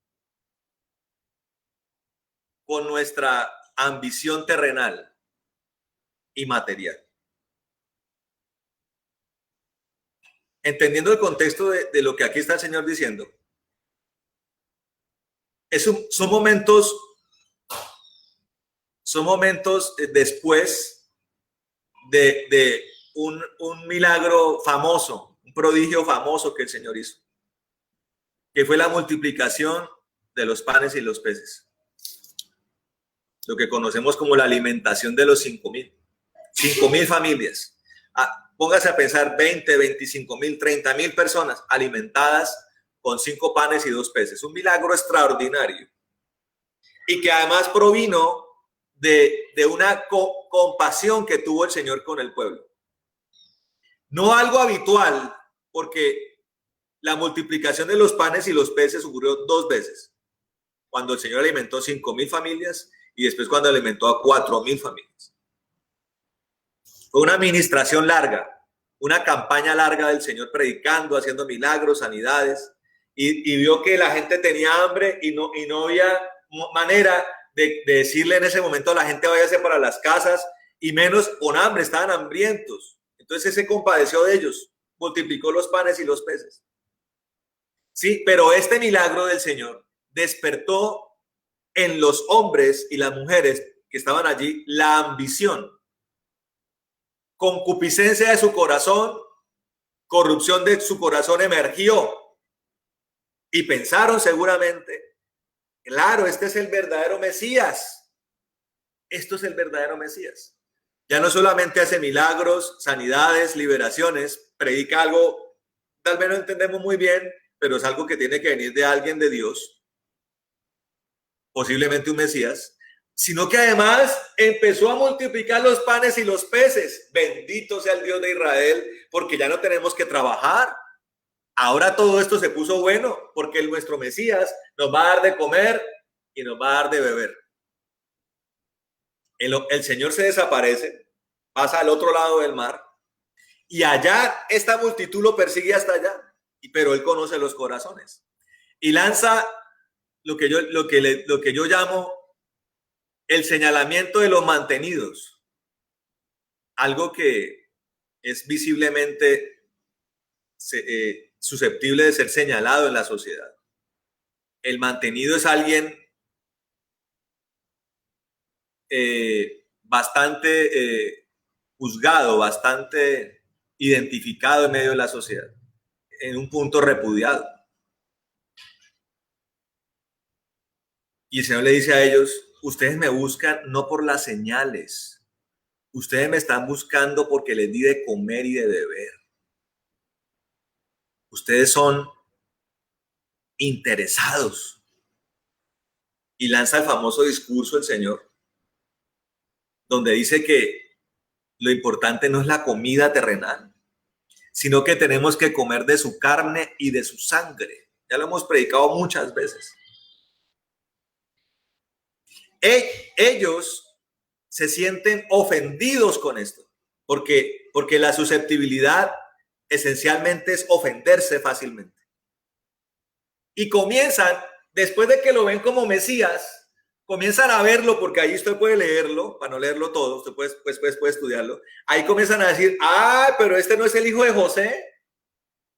con nuestra ambición terrenal y material. Entendiendo el contexto de lo que aquí está el Señor diciendo, son momentos después de un milagro famoso, un prodigio famoso que el Señor hizo, que fue la multiplicación de los panes y los peces. Lo que conocemos como la alimentación de los 5,000 familias. Póngase a pensar 20, 25,000, 30,000 personas alimentadas con 5 panes y 2 peces. Un milagro extraordinario. Y que además provino de una compasión que tuvo el Señor con el pueblo. No algo habitual, porque la multiplicación de los panes y los peces ocurrió 2 veces. Cuando el Señor alimentó 5,000 familias y después cuando alimentó a 4,000 familias. Fue una administración larga, una campaña larga del Señor predicando, haciendo milagros, sanidades, y vio que la gente tenía hambre y no había manera de decirle en ese momento a la gente váyase para las casas, y menos con hambre, estaban hambrientos. Entonces se compadeció de ellos, multiplicó los panes y los peces. Sí, pero este milagro del Señor despertó en los hombres y las mujeres que estaban allí la ambición, concupiscencia de su corazón, corrupción de su corazón emergió, y pensaron seguramente, claro, este es el verdadero Mesías. Esto es el verdadero Mesías. Ya no solamente hace milagros, sanidades, liberaciones, predica algo, tal vez no entendemos muy bien, pero es algo que tiene que venir de alguien de Dios, posiblemente un Mesías, sino que además empezó a multiplicar los panes y los peces. Bendito sea el Dios de Israel, porque ya no tenemos que trabajar. Ahora todo esto se puso bueno, porque nuestro Mesías nos va a dar de comer y nos va a dar de beber. El Señor se desaparece, pasa al otro lado del mar, y allá esta multitud lo persigue hasta allá, pero él conoce los corazones y lanza lo que yo llamo el señalamiento de los mantenidos, algo que es visiblemente susceptible de ser señalado en la sociedad. El mantenido es alguien bastante juzgado, bastante identificado en medio de la sociedad, en un punto repudiado. Y el Señor le dice a ellos, ustedes me buscan no por las señales, ustedes me están buscando porque les di de comer y de beber. Ustedes son interesados. Y lanza el famoso discurso el Señor, donde dice que lo importante no es la comida terrenal, sino que tenemos que comer de su carne y de su sangre. Ya lo hemos predicado muchas veces. Ellos se sienten ofendidos con esto, porque la susceptibilidad esencialmente es ofenderse fácilmente. Y comienzan, después de que lo ven como Mesías, comienzan a verlo, porque ahí usted puede leerlo, para no leerlo todo, usted puede estudiarlo. Ahí comienzan a decir, pero este no es el hijo de José,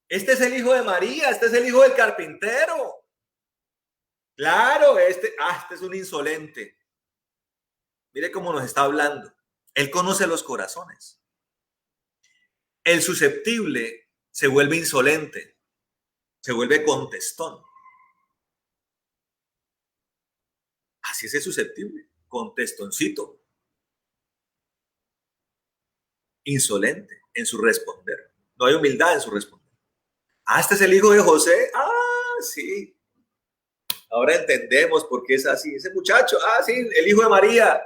este es el hijo de María, este es el hijo del carpintero. Claro, este es un insolente. Mire cómo nos está hablando. Él conoce los corazones. El susceptible se vuelve insolente, se vuelve contestón. Así es el susceptible, contestoncito, insolente en su responder. No hay humildad en su responder. Este es el hijo de José. Sí. Ahora entendemos por qué es así. Ese muchacho, sí, el hijo de María.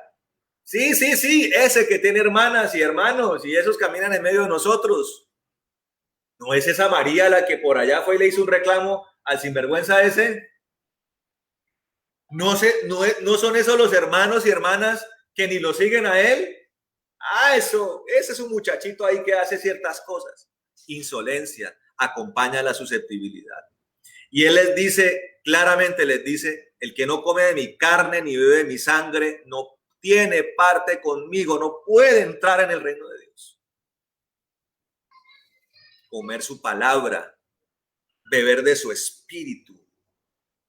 Sí, ese que tiene hermanas y hermanos y esos caminan en medio de nosotros. ¿No es esa María la que por allá fue y le hizo un reclamo al sinvergüenza ese? No son esos los hermanos y hermanas que ni lo siguen a él. Ese es un muchachito ahí que hace ciertas cosas. Insolencia acompaña la susceptibilidad. Y él les dice, claramente les dice, el que no come de mi carne ni bebe de mi sangre no tiene parte conmigo, no puede entrar en el reino de Dios. Comer su palabra, beber de su espíritu,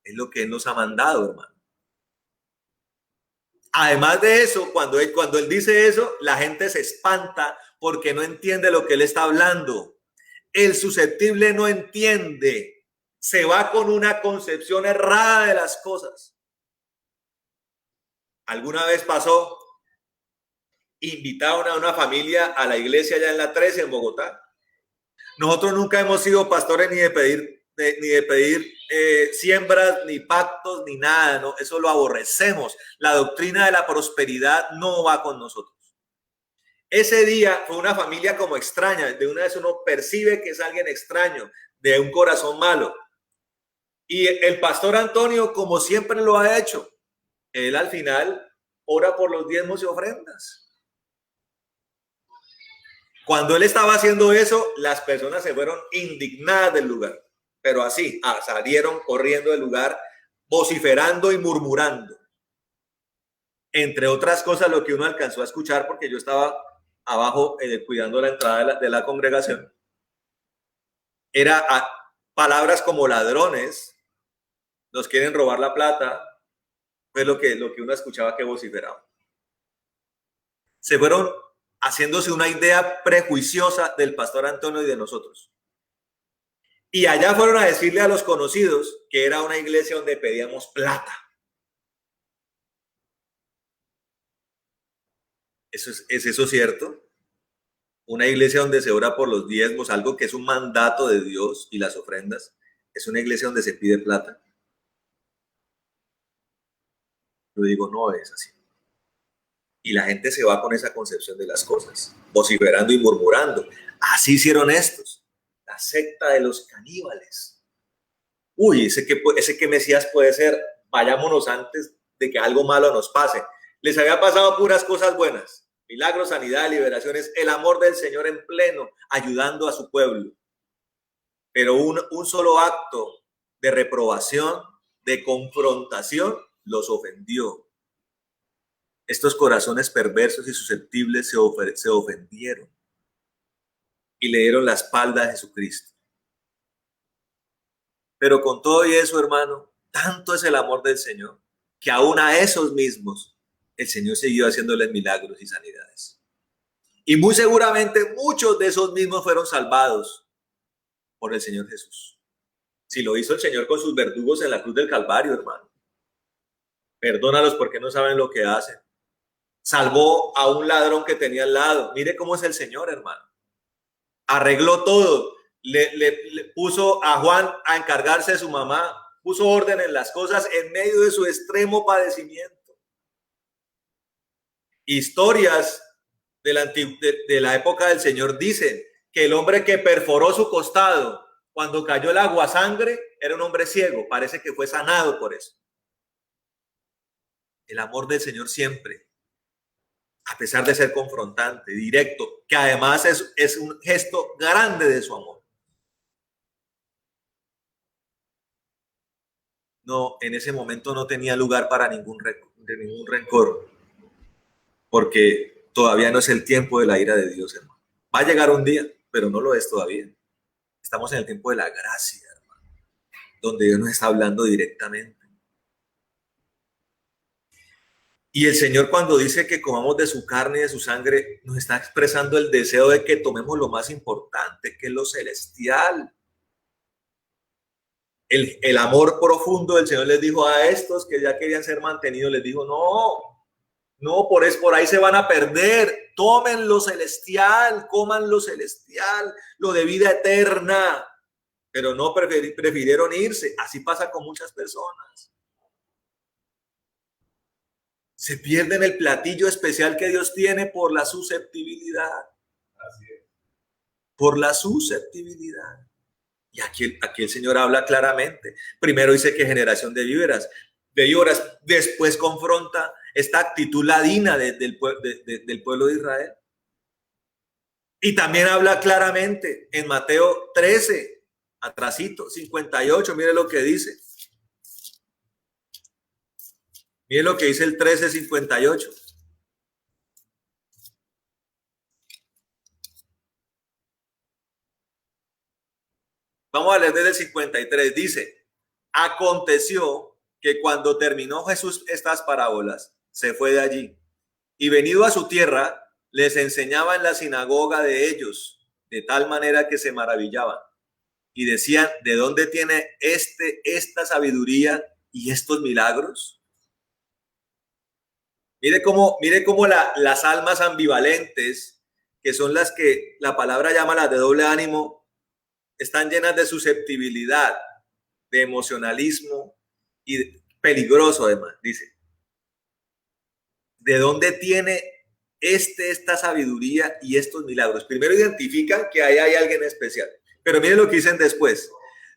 es lo que él nos ha mandado, hermano. Además de eso, cuando él dice eso, la gente se espanta porque no entiende lo que él está hablando. El susceptible no entiende, se va con una concepción errada de las cosas. Alguna vez pasó, invitaron a una familia a la iglesia allá en la 13 en Bogotá. Nosotros nunca hemos sido pastores ni de pedir siembras, ni pactos, ni nada, ¿no? Eso lo aborrecemos. La doctrina de la prosperidad no va con nosotros. Ese día fue una familia como extraña. De una vez uno percibe que es alguien extraño, de un corazón malo. Y el pastor Antonio, como siempre lo ha hecho, él al final ora por los diezmos y ofrendas. Cuando él estaba haciendo eso, las personas se fueron indignadas del lugar, pero así, salieron corriendo del lugar, vociferando y murmurando. Entre otras cosas, lo que uno alcanzó a escuchar, porque yo estaba abajo cuidando la entrada de la congregación, era palabras como ladrones, nos quieren robar la plata, fue lo que uno escuchaba que vociferaba. Se fueron haciéndose una idea prejuiciosa del pastor Antonio y de nosotros. Y allá fueron a decirle a los conocidos que era una iglesia donde pedíamos plata. ¿Es eso cierto? Una iglesia donde se ora por los diezmos, algo que es un mandato de Dios, y las ofrendas, es una iglesia donde se pide plata. Yo digo, no es así. Y la gente se va con esa concepción de las cosas, vociferando y murmurando. Así hicieron estos, la secta de los caníbales. Uy, ese que Mesías puede ser, vayámonos antes de que algo malo nos pase. Les había pasado puras cosas buenas, milagros, sanidad, liberaciones, el amor del Señor en pleno, ayudando a su pueblo. Pero un solo acto de reprobación, de confrontación, los ofendió. Estos corazones perversos y susceptibles se ofendieron y le dieron la espalda a Jesucristo. Pero con todo y eso, hermano, tanto es el amor del Señor que aún a esos mismos el Señor siguió haciéndoles milagros y sanidades. Y muy seguramente muchos de esos mismos fueron salvados por el Señor Jesús. Si lo hizo el Señor con sus verdugos en la cruz del Calvario, hermano, perdónalos porque no saben lo que hacen. Salvó a un ladrón que tenía al lado. Mire cómo es el Señor, hermano. Arregló todo. Le puso a Juan a encargarse de su mamá. Puso orden en las cosas en medio de su extremo padecimiento. Historias de la época del Señor dicen que el hombre que perforó su costado cuando cayó el aguasangre era un hombre ciego. Parece que fue sanado por eso. El amor del Señor siempre, a pesar de ser confrontante, directo, que además es un gesto grande de su amor. No, en ese momento no tenía lugar para ningún rencor, porque todavía no es el tiempo de la ira de Dios, hermano. Va a llegar un día, pero no lo es todavía. Estamos en el tiempo de la gracia, hermano, donde Dios nos está hablando directamente. Y el Señor, cuando dice que comamos de su carne y de su sangre, nos está expresando el deseo de que tomemos lo más importante, que es lo celestial. El amor profundo del Señor les dijo a estos que ya querían ser mantenidos, les dijo, no, por ahí se van a perder. Tomen lo celestial, coman lo celestial, lo de vida eterna. Pero no prefirieron irse. Así pasa con muchas personas. Se pierden el platillo especial que Dios tiene por la susceptibilidad. Así es. Por la susceptibilidad. Y aquí el Señor habla claramente. Primero dice que generación de víboras. Después confronta esta actitud ladina del pueblo de Israel. Y también habla claramente en Mateo 13, atrasito, 58. Mire lo que dice. Mire lo que dice el 13:58. Vamos a leer desde el 53. Dice, aconteció que cuando terminó Jesús estas parábolas, se fue de allí y venido a su tierra, les enseñaba en la sinagoga de ellos, de tal manera que se maravillaban y decían, ¿de dónde tiene esta sabiduría y estos milagros? Mire cómo las almas ambivalentes, que son las que la palabra llama las de doble ánimo, están llenas de susceptibilidad, de emocionalismo y peligroso además, dice. ¿De dónde tiene esta sabiduría y estos milagros? Primero identifican que ahí hay alguien especial, pero miren lo que dicen después.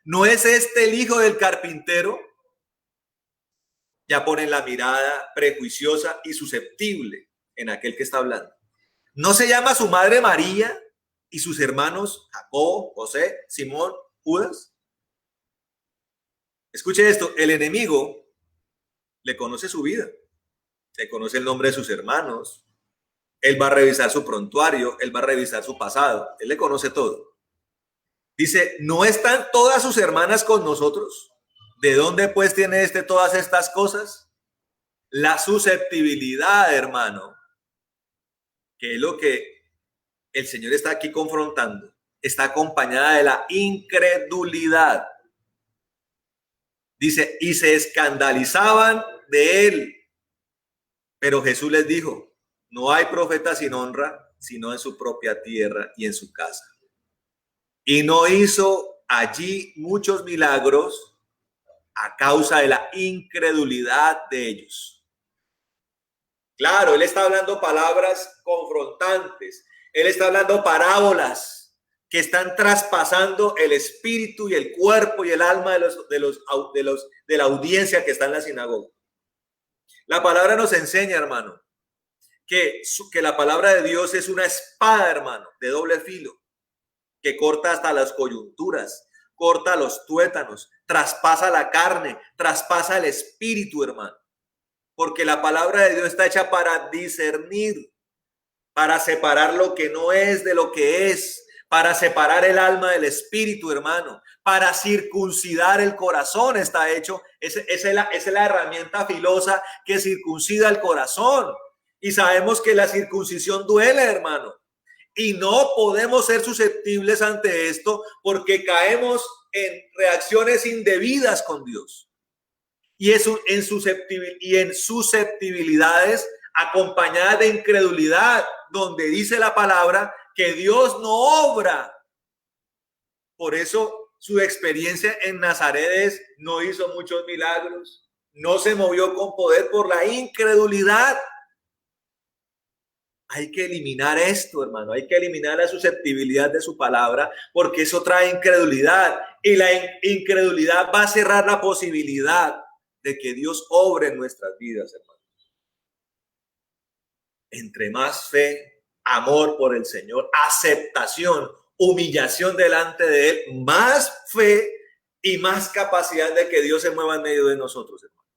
¿No es este el hijo del carpintero? Ya ponen la mirada prejuiciosa y susceptible en aquel que está hablando. ¿No se llama su madre María y sus hermanos Jacobo, José, Simón, Judas. Escuche esto, el enemigo le conoce su vida, le conoce el nombre de sus hermanos, él va a revisar su prontuario, él va a revisar su pasado, él le conoce todo. Dice, ¿no están todas sus hermanas con nosotros? ¿De dónde pues tiene todas estas cosas? La susceptibilidad, hermano, que es lo que el Señor está aquí confrontando, está acompañada de la incredulidad. Dice, y se escandalizaban de él. Pero Jesús les dijo, no hay profeta sin honra, sino en su propia tierra y en su casa. Y no hizo allí muchos milagros a causa de la incredulidad de ellos. Claro, él está hablando palabras confrontantes. Él está hablando parábolas que están traspasando el espíritu y el cuerpo y el alma de la audiencia que está en la sinagoga. La palabra nos enseña, hermano, que la palabra de Dios es una espada, hermano, de doble filo, que corta hasta las coyunturas, corta los tuétanos, traspasa la carne, traspasa el espíritu, hermano. Porque la palabra de Dios está hecha para discernir, para separar lo que no es de lo que es, para separar el alma del espíritu, hermano, para circuncidar el corazón está hecho. Esa es la herramienta filosa que circuncida el corazón. Y sabemos que la circuncisión duele, hermano. Y no podemos ser susceptibles ante esto porque caemos en reacciones indebidas con Dios. Y eso en susceptibilidades acompañadas de incredulidad, donde dice la palabra que Dios no obra. Por eso su experiencia en Nazaret es, no hizo muchos milagros, no se movió con poder por la incredulidad. Hay que eliminar esto, hermano. Hay que eliminar la susceptibilidad de su palabra, porque eso trae incredulidad. Y la incredulidad va a cerrar la posibilidad de que Dios obre en nuestras vidas, hermano. Entre más fe, amor por el Señor, aceptación, humillación delante de Él, más fe y más capacidad de que Dios se mueva en medio de nosotros, hermano.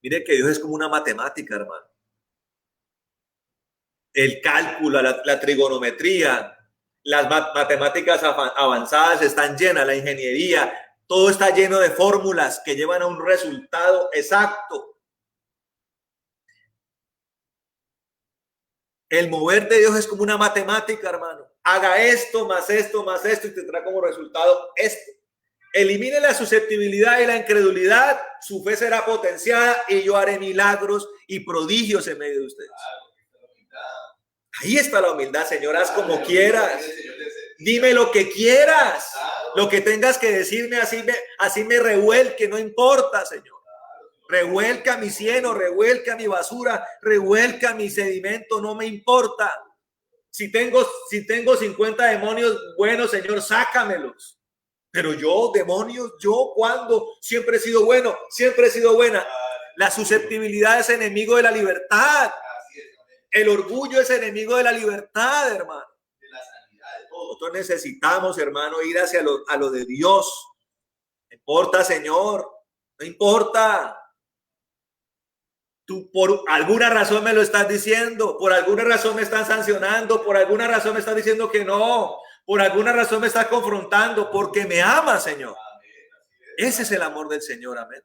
Mire que Dios es como una matemática, hermano. El cálculo, la trigonometría, las matemáticas avanzadas están llenas, la ingeniería, todo está lleno de fórmulas que llevan a un resultado exacto. El mover de Dios es como una matemática, hermano. Haga esto, más esto, más esto y tendrá como resultado esto. Elimine la susceptibilidad y la incredulidad, su fe será potenciada y yo haré milagros y prodigios en medio de ustedes. Ahí está la humildad, Señor, haz como quieras. Dime lo que quieras. Lo que tengas que decirme, así me revuelque, no importa, Señor. Revuelca mi cieno, revuelca mi basura, revuelca mi sedimento, no me importa. Si tengo 50 demonios buenos, Señor, sácamelos. Pero yo, demonios, ¿yo cuándo? Siempre he sido bueno, siempre he sido buena. La susceptibilidad es enemigo de la libertad. El orgullo es enemigo de la libertad, hermano. Nosotros necesitamos, hermano, ir hacia lo de Dios. No importa, Señor, no importa. Tú por alguna razón me lo estás diciendo, por alguna razón me están sancionando, por alguna razón me estás diciendo que no, por alguna razón me estás confrontando, porque me amas, Señor. Ese es el amor del Señor, amén.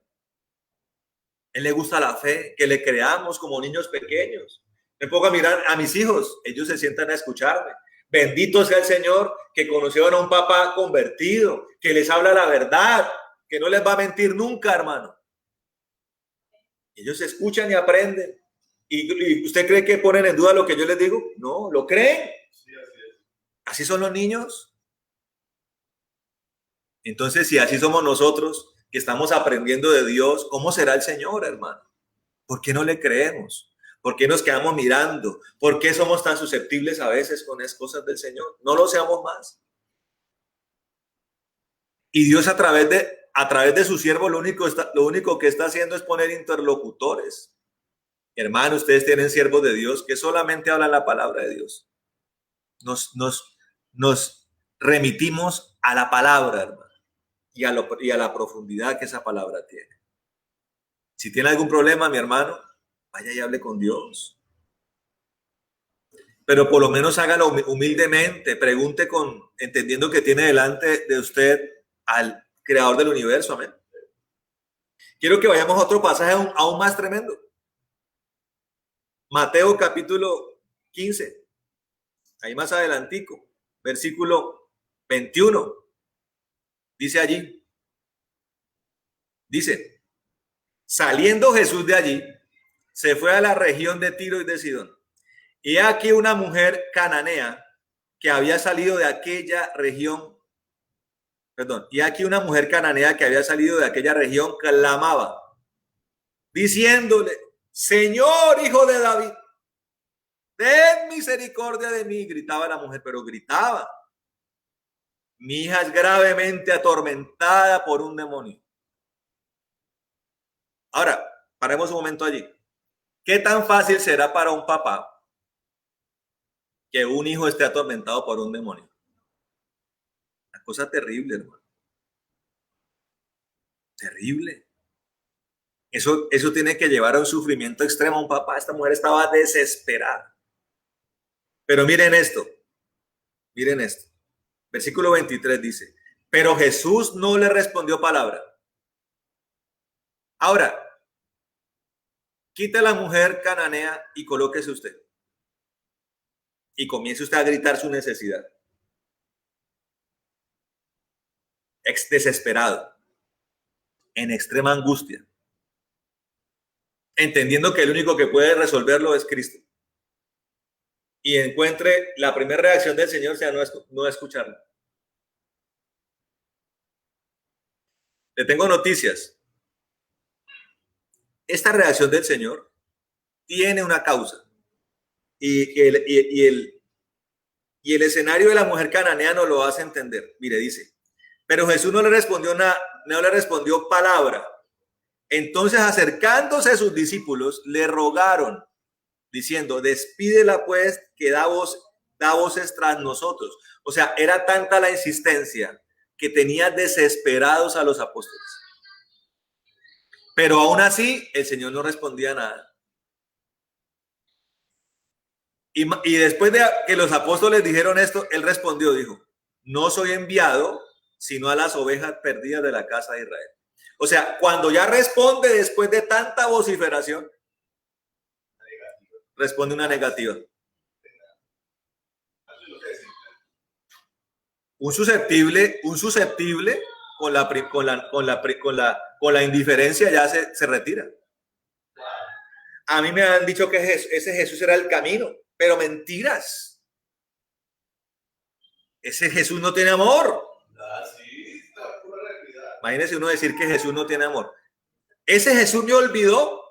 Él le gusta la fe, que le creamos como niños pequeños. Me pongo a mirar a mis hijos, ellos se sientan a escucharme. Bendito sea el Señor que conocieron a un papá convertido, que les habla la verdad, que no les va a mentir nunca, hermano. Ellos escuchan y aprenden. ¿Y usted cree que ponen en duda lo que yo les digo? No, ¿lo creen? Así son los niños. Entonces, si así somos nosotros, que estamos aprendiendo de Dios, ¿cómo será el Señor, hermano? ¿Por qué no le creemos? ¿Por qué nos quedamos mirando? ¿Por qué somos tan susceptibles a veces con las cosas del Señor? No lo seamos más. Y Dios a través de su siervo lo único que está haciendo es poner interlocutores. Hermano, ustedes tienen siervos de Dios que solamente hablan la palabra de Dios. nos remitimos a la palabra, hermano, y a la profundidad que esa palabra tiene. Si tiene algún problema, mi hermano, vaya y hable con Dios. Pero por lo menos hágalo humildemente, pregunte entendiendo que tiene delante de usted al creador del universo. Amén. Quiero que vayamos a otro pasaje aún más tremendo. Mateo capítulo 15, ahí más adelantico, versículo 21. Dice allí, dice, saliendo Jesús de allí, se fue a la región de Tiro y de Sidón. Y aquí una mujer cananea que había salido de aquella región, y aquí una mujer cananea que había salido de aquella región clamaba, diciéndole, Señor, hijo de David, ten misericordia de mí, gritaba la mujer, pero gritaba. Mi hija es gravemente atormentada por un demonio. Ahora, paremos un momento allí. ¿Qué tan fácil será para un papá que un hijo esté atormentado por un demonio? Una cosa terrible, hermano. Terrible. Eso tiene que llevar a un sufrimiento extremo a un papá. Esta mujer estaba desesperada. Pero miren esto. Miren esto. Versículo 23 dice, pero Jesús no le respondió palabra. Ahora, quite a la mujer cananea y colóquese usted. Y comience usted a gritar su necesidad. Desesperado. En extrema angustia. Entendiendo que el único que puede resolverlo es Cristo. Y encuentre la primera reacción del Señor sea no escucharlo. Le tengo noticias. Esta reacción del Señor tiene una causa. Y el escenario de la mujer cananea nos lo hace entender. Mire, dice, pero Jesús no le respondió palabra. Entonces, acercándose a sus discípulos, le rogaron, diciendo, despídela pues, que da voces tras nosotros. O sea, era tanta la insistencia que tenía desesperados a los apóstoles. Pero aún así, el Señor no respondía nada. Y después de que los apóstoles dijeron esto, él respondió, dijo, no soy enviado sino a las ovejas perdidas de la casa de Israel. O sea, cuando ya responde después de tanta vociferación, responde una negativa. Un susceptible con la indiferencia ya se retira. A mí me han dicho que ese Jesús era el camino, pero mentiras. Ese Jesús no tiene amor. Imagínese uno decir que Jesús no tiene amor. Ese Jesús me olvidó.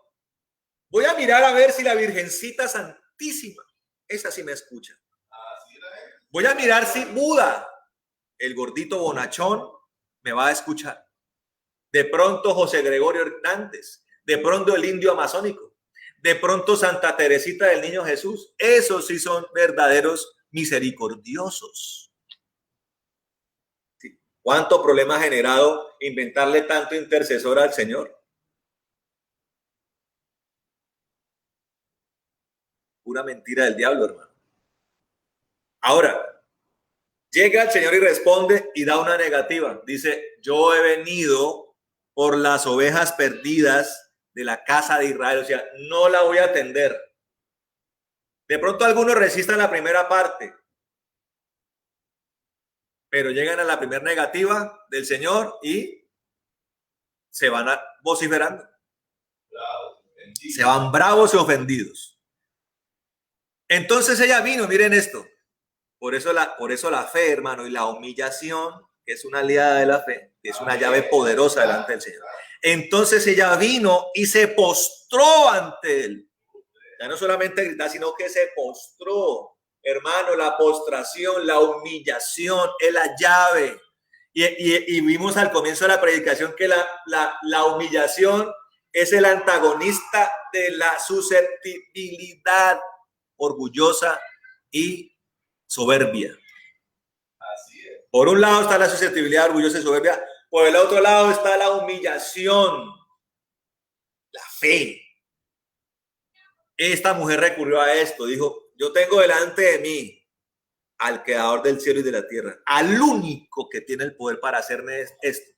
Voy a mirar a ver si la Virgencita Santísima, esa sí me escucha. Voy a mirar si Buda, el gordito bonachón, me va a escuchar. De pronto José Gregorio Hernández, de pronto el indio amazónico, de pronto Santa Teresita del Niño Jesús. Esos sí son verdaderos misericordiosos. Sí. ¿Cuánto problema ha generado inventarle tanto intercesor al Señor? Pura mentira del diablo, hermano. Ahora, llega el Señor y responde y da una negativa. Dice, yo he venido por las ovejas perdidas de la casa de Israel. O sea, no la voy a atender. De pronto algunos resistan la primera parte, pero llegan a la primera negativa del Señor y se van vociferando. Se van bravos y ofendidos. Entonces ella vino, miren esto. Por eso la fe, hermano, y la humillación, que es una aliada de la fe, que es una llave poderosa delante del Señor. Entonces ella vino y se postró ante él. Ya no solamente gritar, sino que se postró. Hermano, la postración, la humillación es la llave. Y vimos al comienzo de la predicación que la humillación es el antagonista de la susceptibilidad orgullosa y soberbia. Por un lado está la susceptibilidad orgullosa y soberbia, por el otro lado está la humillación, la fe. Esta mujer recurrió a esto, dijo, yo tengo delante de mí al creador del cielo y de la tierra, al único que tiene el poder para hacerme esto.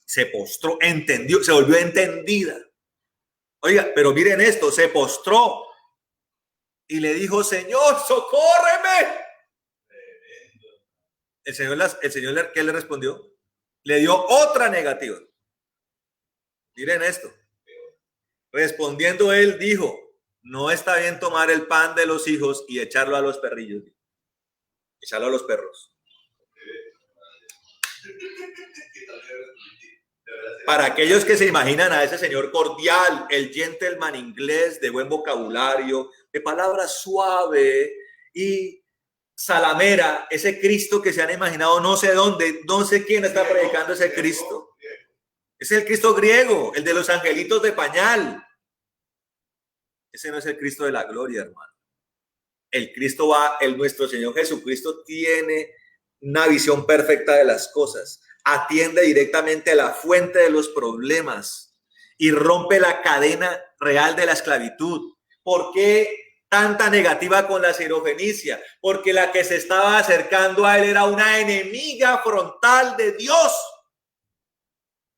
Se postró, entendió, se volvió entendida. Oiga, pero miren esto, se postró y le dijo, Señor, socórreme. El Señor, ¿qué le respondió? Le dio otra negativa. Miren esto. Respondiendo él dijo, no está bien tomar el pan de los hijos y echarlo a los perrillos. Echarlo a los perros. Para aquellos que se imaginan a ese señor cordial, el gentleman inglés de buen vocabulario, de palabra suave y salamera, ese Cristo que se han imaginado no sé dónde, no sé quién está predicando ese Cristo. Es el Cristo griego, el de los angelitos de pañal. Ese no es el Cristo de la gloria, hermano. El Cristo nuestro Señor Jesucristo tiene una visión perfecta de las cosas. Atiende directamente a la fuente de los problemas y rompe la cadena real de la esclavitud. ¿Por qué tanta negativa con la sirofenicia? Porque la que se estaba acercando a él era una enemiga frontal de Dios.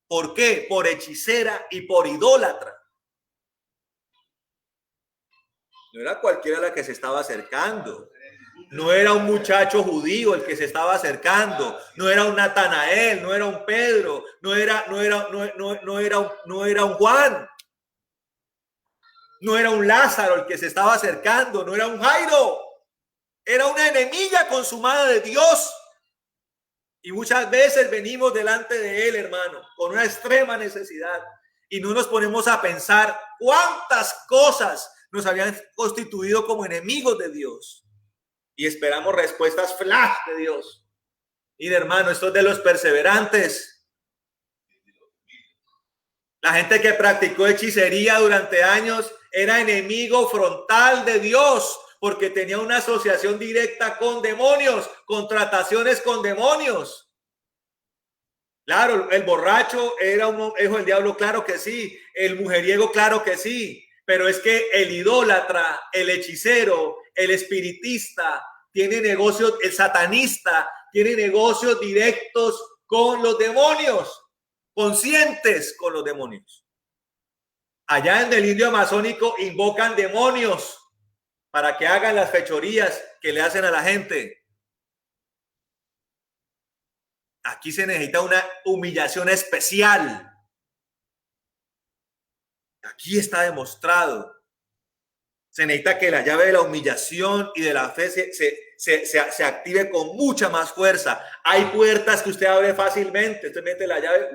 ¿Por qué? Por hechicera y por idólatra. No era cualquiera la que se estaba acercando. No era un muchacho judío el que se estaba acercando. No era un Natanael, no era un Pedro, no era un Juan. No era un Lázaro el que se estaba acercando, no era un Jairo. Era una enemiga consumada de Dios. Y muchas veces venimos delante de él, hermano, con una extrema necesidad. Y no nos ponemos a pensar cuántas cosas nos habían constituido como enemigos de Dios. Y esperamos respuestas flash de Dios. Y hermano, esto es de los perseverantes. La gente que practicó hechicería durante años era enemigo frontal de Dios, porque tenía una asociación directa con demonios, contrataciones con demonios. Claro, el borracho era un hijo del diablo, claro que sí. El mujeriego, claro que sí. Pero es que el idólatra, el hechicero, el espiritista, tiene negocios, el satanista, tiene negocios directos con los demonios, conscientes con los demonios. Allá en el indio amazónico invocan demonios para que hagan las fechorías que le hacen a la gente. Aquí se necesita una humillación especial. Aquí está demostrado. Se necesita que la llave de la humillación y de la fe se active con mucha más fuerza. Hay puertas que usted abre fácilmente. Usted mete la llave,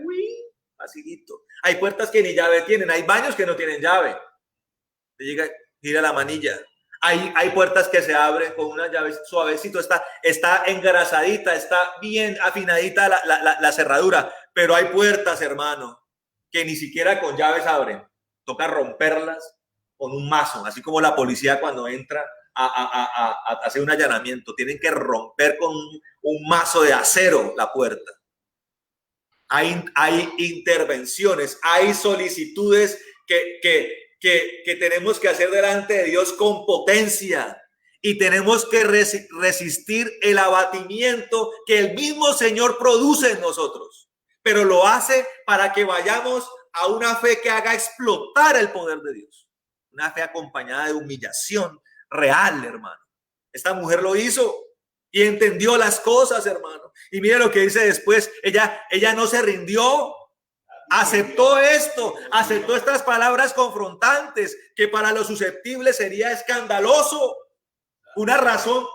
facilito. Hay puertas que ni llave tienen. Hay baños que no tienen llave. Usted llega, gira la manilla. Hay puertas que se abren con una llave suavecito. Está engrasadita, está bien afinadita la cerradura. Pero hay puertas, hermano, que ni siquiera con llaves abren. Toca romperlas con un mazo, así como la policía cuando entra a hacer un allanamiento. Tienen que romper con un mazo de acero la puerta. Hay intervenciones, hay solicitudes que tenemos que hacer delante de Dios con potencia. Y tenemos que resistir el abatimiento que el mismo Señor produce en nosotros. Pero lo hace para que vayamos a una fe que haga explotar el poder de Dios. Una fe acompañada de humillación real, hermano. Esta mujer lo hizo y entendió las cosas, hermano. Y mire lo que dice después. Ella no se rindió. Aceptó esto, aceptó estas palabras confrontantes que para los susceptibles sería escandaloso. Una razón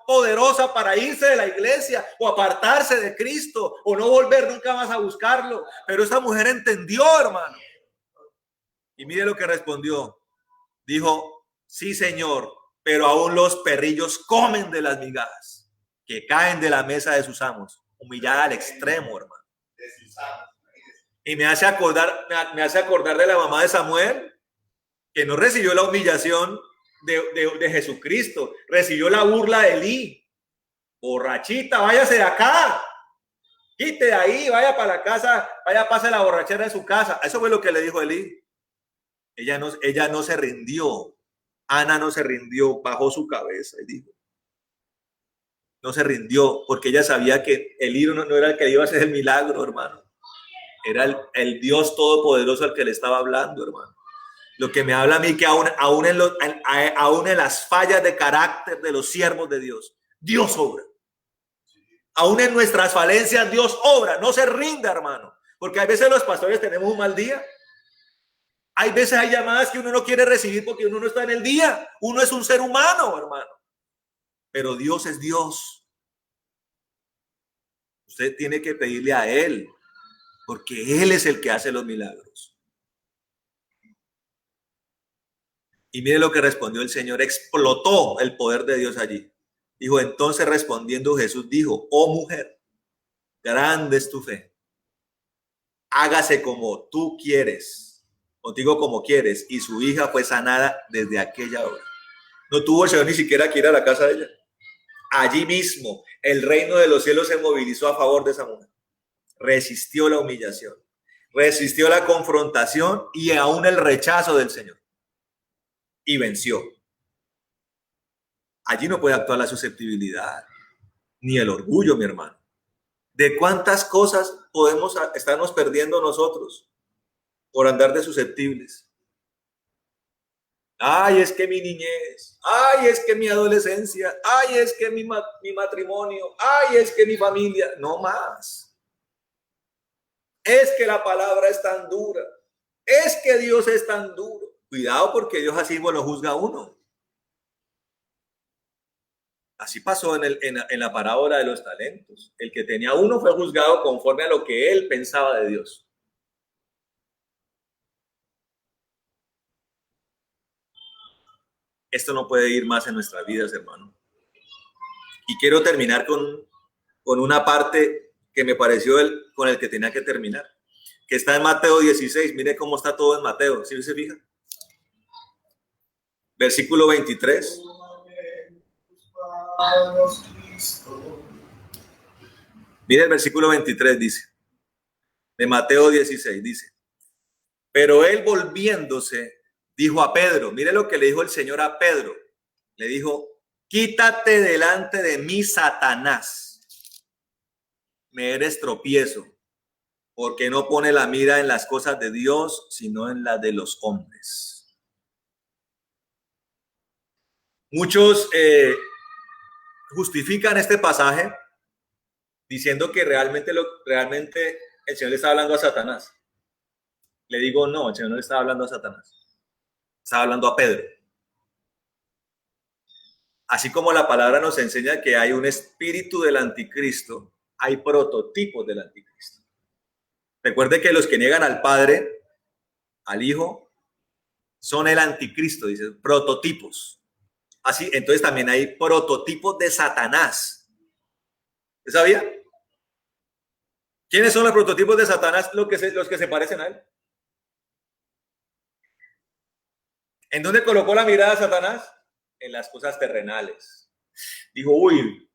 poderosa para irse de la iglesia o apartarse de Cristo o no volver nunca más a buscarlo. Pero esta mujer entendió, hermano. Y mire lo que respondió. Dijo, sí, Señor, pero aún los perrillos comen de las migajas que caen de la mesa de sus amos. Humillada al extremo, hermano. Y me hace acordar de la mamá de Samuel, que no recibió la humillación de Jesucristo. Recibió la burla de Elí. Borrachita, váyase de acá. Quite de ahí, vaya para la casa, vaya, pase la borrachera en su casa. Eso fue lo que le dijo Elí. Ella no se rindió. Ana no se rindió, bajó su cabeza y dijo. No se rindió porque ella sabía que Elí no era el que iba a hacer el milagro, hermano. Era el Dios todopoderoso al que le estaba hablando, hermano. Lo que me habla a mí que aún en las fallas de carácter de los siervos de Dios, Dios obra. Aún en nuestras falencias, Dios obra. No se rinda, hermano. Porque a veces los pastores tenemos un mal día. Hay veces hay llamadas que uno no quiere recibir porque uno no está en el día. Uno es un ser humano, hermano. Pero Dios es Dios. Usted tiene que pedirle a Él, porque Él es el que hace los milagros. Y mire lo que respondió el Señor. Explotó el poder de Dios allí. Dijo, entonces respondiendo Jesús dijo, oh mujer, grande es tu fe. Hágase como tú quieres. Contigo como quieres. Y su hija fue sanada desde aquella hora. No tuvo el Señor ni siquiera que ir a la casa de ella. Allí mismo el reino de los cielos se movilizó a favor de esa mujer. Resistió la humillación. Resistió la confrontación y aún el rechazo del Señor. Y venció. Allí no puede actuar la susceptibilidad ni el orgullo, mi hermano. ¿De cuántas cosas podemos estarnos perdiendo nosotros por andar de susceptibles? Ay, es que mi niñez. Ay, es que mi adolescencia. Ay, es que mi matrimonio. Ay, es que mi familia. No más. Es que la palabra es tan dura. Es que Dios es tan duro. Cuidado porque Dios así lo juzga a uno. Así pasó en la parábola de los talentos. El que tenía uno fue juzgado conforme a lo que él pensaba de Dios. Esto no puede ir más en nuestras vidas, hermano. Y quiero terminar con una parte que me pareció con el que tenía que terminar, que está en Mateo 16. Mire cómo está todo en Mateo, ¿sí se fija? Versículo 23. Mire el versículo 23, dice, de Mateo 16, dice, pero él volviéndose, dijo a Pedro, mire lo que le dijo el Señor a Pedro, le dijo, quítate delante de mí, Satanás, me eres tropiezo, porque no pone la mira en las cosas de Dios, sino en las de los hombres. Muchos justifican este pasaje diciendo que realmente el Señor le está hablando a Satanás. Le digo, no, el Señor no le estaba hablando a Satanás. Estaba hablando a Pedro. Así como la palabra nos enseña que hay un espíritu del anticristo, hay prototipos del anticristo. Recuerde que los que niegan al Padre, al Hijo, son el anticristo, dice, prototipos. Así, entonces también hay prototipos de Satanás. ¿Usted sabía? ¿Quiénes son los prototipos de Satanás? Los que se parecen a él. ¿En dónde colocó la mirada Satanás? En las cosas terrenales. Dijo, uy,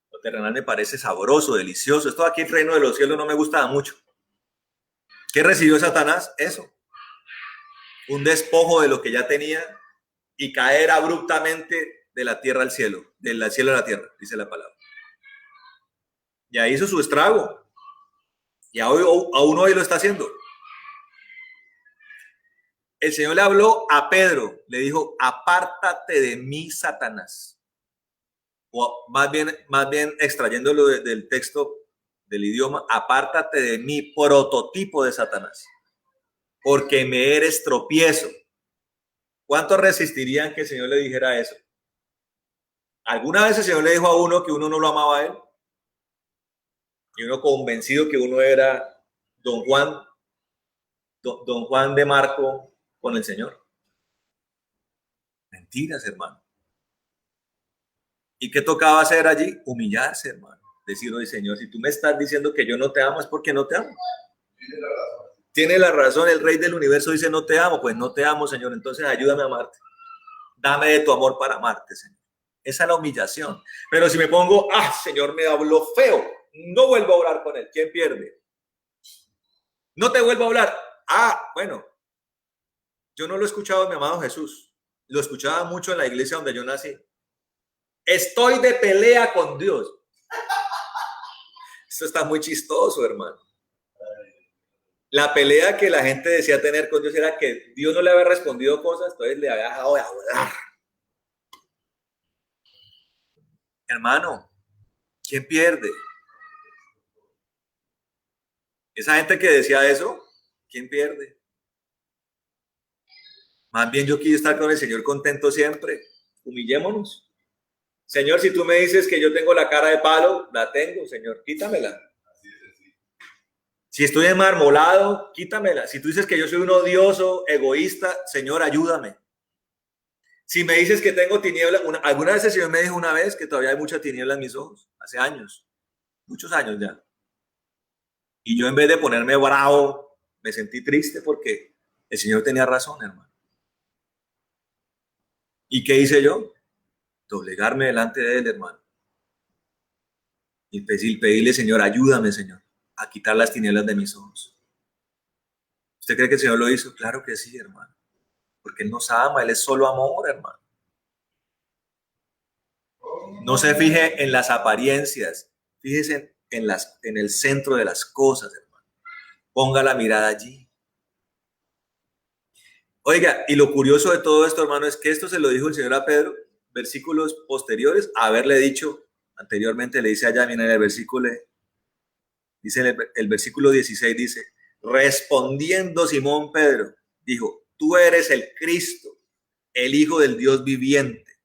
lo terrenal me parece sabroso, delicioso. Esto aquí en el reino de los cielos no me gustaba mucho. ¿Qué recibió Satanás? Eso. Un despojo de lo que ya tenía y caer abruptamente de la tierra al cielo, del cielo a la tierra, dice la palabra. Y ahí hizo su estrago. Y aún hoy lo está haciendo. El Señor le habló a Pedro, le dijo, apártate de mí, Satanás. O más bien extrayéndolo del texto, del idioma, apártate de mí, prototipo de Satanás, porque me eres tropiezo. ¿Cuántos resistirían que el Señor le dijera eso? ¿Alguna vez el Señor le dijo a uno que uno no lo amaba a él? Y uno convencido que uno era don Juan de Marco con el Señor. Mentiras, hermano. ¿Y qué tocaba hacer allí? Humillarse, hermano. Decir, oye, Señor, si tú me estás diciendo que yo no te amo, es porque no te amo. Tiene la razón, el Rey del Universo dice, no te amo. Pues no te amo, Señor, entonces ayúdame a amarte. Dame de tu amor para amarte, Señor. Esa es la humillación. Pero si me pongo, Señor, me habló feo, no vuelvo a orar con él. ¿Quién pierde? No te vuelvo a hablar. Bueno, yo no lo he escuchado de mi amado Jesús. Lo escuchaba mucho en la iglesia donde yo nací. Estoy de pelea con Dios. Esto está muy chistoso, hermano. La pelea que la gente decía tener con Dios era que Dios no le había respondido cosas, entonces le había dejado de hablar. Hermano, ¿quién pierde? Esa gente que decía eso, ¿quién pierde? Más bien yo quiero estar con el Señor contento siempre. Humillémonos. Señor, si tú me dices que yo tengo la cara de palo, la tengo, Señor, quítamela. Si estoy enmarmolado, quítamela. Si tú dices que yo soy un odioso, egoísta, Señor, ayúdame. Si me dices que tengo tinieblas, alguna vez el Señor me dijo una vez que todavía hay mucha tiniebla en mis ojos, hace años, muchos años ya. Y yo en vez de ponerme bravo, me sentí triste porque el Señor tenía razón, hermano. ¿Y qué hice yo? Doblegarme delante de Él, hermano. Y pedirle, Señor, ayúdame, Señor, a quitar las tinieblas de mis ojos. ¿Usted cree que el Señor lo hizo? Claro que sí, hermano. Porque Él nos ama, Él es solo amor, hermano. No se fije en las apariencias, fíjese en el centro de las cosas, hermano. Ponga la mirada allí. Oiga, y lo curioso de todo esto, hermano, es que esto se lo dijo el Señor a Pedro, versículos posteriores, a haberle dicho, anteriormente le dice allá, miren el versículo, dice el versículo 16, dice, respondiendo Simón Pedro, dijo, tú eres el Cristo, el Hijo del Dios viviente.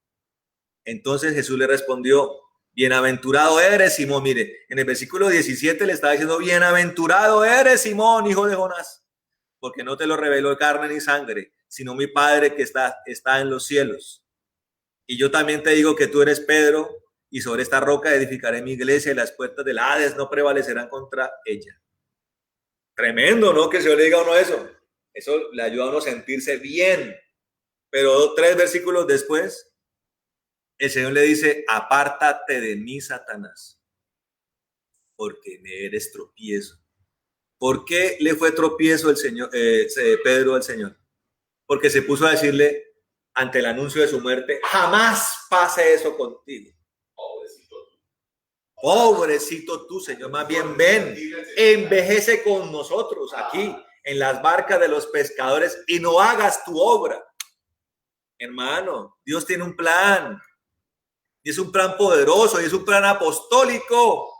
Entonces Jesús le respondió, bienaventurado eres, Simón. Mire, en el versículo 17 le está diciendo, bienaventurado eres, Simón, hijo de Jonás, porque no te lo reveló carne ni sangre, sino mi Padre que está en los cielos. Y yo también te digo que tú eres Pedro, y sobre esta roca edificaré mi iglesia, y las puertas del Hades no prevalecerán contra ella. Tremendo, ¿no? Que el Señor le diga a uno eso. Eso le ayuda a uno a sentirse bien. Pero 3 versículos después, el Señor le dice, apártate de mí, Satanás, porque me eres tropiezo. ¿Por qué le fue tropiezo el Señor, Pedro al Señor? Porque se puso a decirle ante el anuncio de su muerte, jamás pase eso contigo. Pobrecito tú, Señor, más bien ven, envejece con nosotros aquí en las barcas de los pescadores y no hagas tu obra. Hermano, Dios tiene un plan. Y es un plan poderoso, y es un plan apostólico.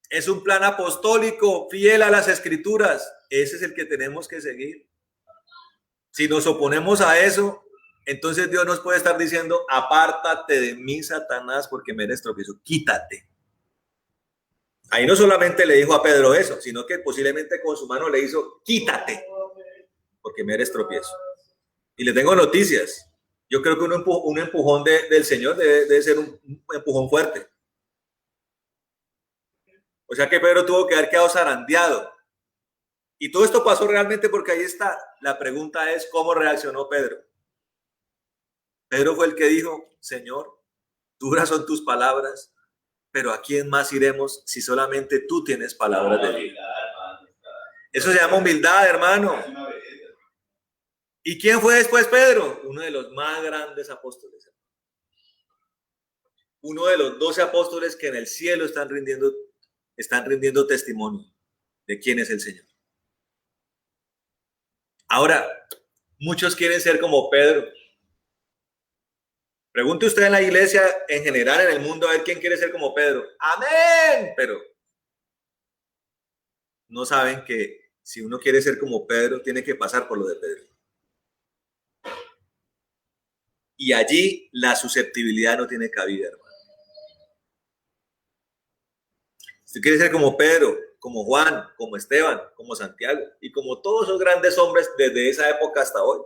Es un plan apostólico, fiel a las escrituras. Ese es el que tenemos que seguir. Si nos oponemos a eso, entonces Dios nos puede estar diciendo, apártate de mí, Satanás, porque me eres tropiezo. Quítate. Ahí no solamente le dijo a Pedro eso, sino que posiblemente con su mano le hizo, quítate, porque me eres tropiezo. Y le tengo noticias. Yo creo que un empujón del Señor debe ser un empujón fuerte. O sea que Pedro tuvo que haber quedado zarandeado. Y todo esto pasó realmente porque ahí está. La pregunta es, ¿cómo reaccionó Pedro? Pedro fue el que dijo, Señor, duras son tus palabras, pero ¿a quién más iremos si solamente tú tienes palabras de vida? Eso se llama humildad, hermano. ¿Y quién fue después Pedro? Uno de los más grandes apóstoles. Uno de los 12 apóstoles que en el cielo están rindiendo testimonio de quién es el Señor. Ahora, muchos quieren ser como Pedro. Pregunte usted en la iglesia, en general, en el mundo, a ver quién quiere ser como Pedro. Amén. Pero no saben que si uno quiere ser como Pedro, tiene que pasar por lo de Pedro. Y allí la susceptibilidad no tiene cabida, hermano. Si usted quiere ser como Pedro, como Juan, como Esteban, como Santiago y como todos esos grandes hombres desde esa época hasta hoy,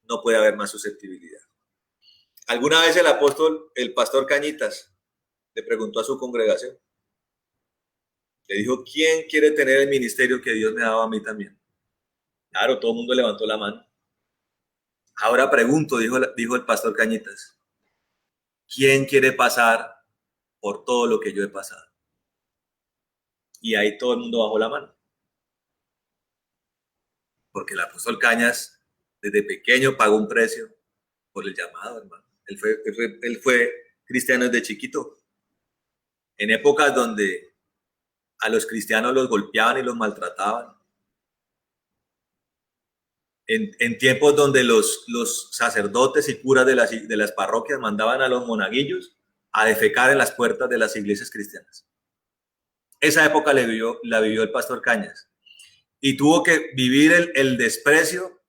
no puede haber más susceptibilidad. Alguna vez el pastor Cañitas, le preguntó a su congregación, le dijo, ¿quién quiere tener el ministerio que Dios me ha dado a mí también? Claro, todo el mundo levantó la mano. Ahora pregunto, dijo el pastor Cañitas, ¿quién quiere pasar por todo lo que yo he pasado? Y ahí todo el mundo bajó la mano. Porque el apóstol Cañas, desde pequeño, pagó un precio por el llamado, hermano. Él fue cristiano desde chiquito. En épocas donde a los cristianos los golpeaban y los maltrataban. En tiempos donde los sacerdotes y curas de las parroquias mandaban a los monaguillos a defecar en las puertas de las iglesias cristianas. Esa época la vivió el pastor Cañas y tuvo que vivir el desprecio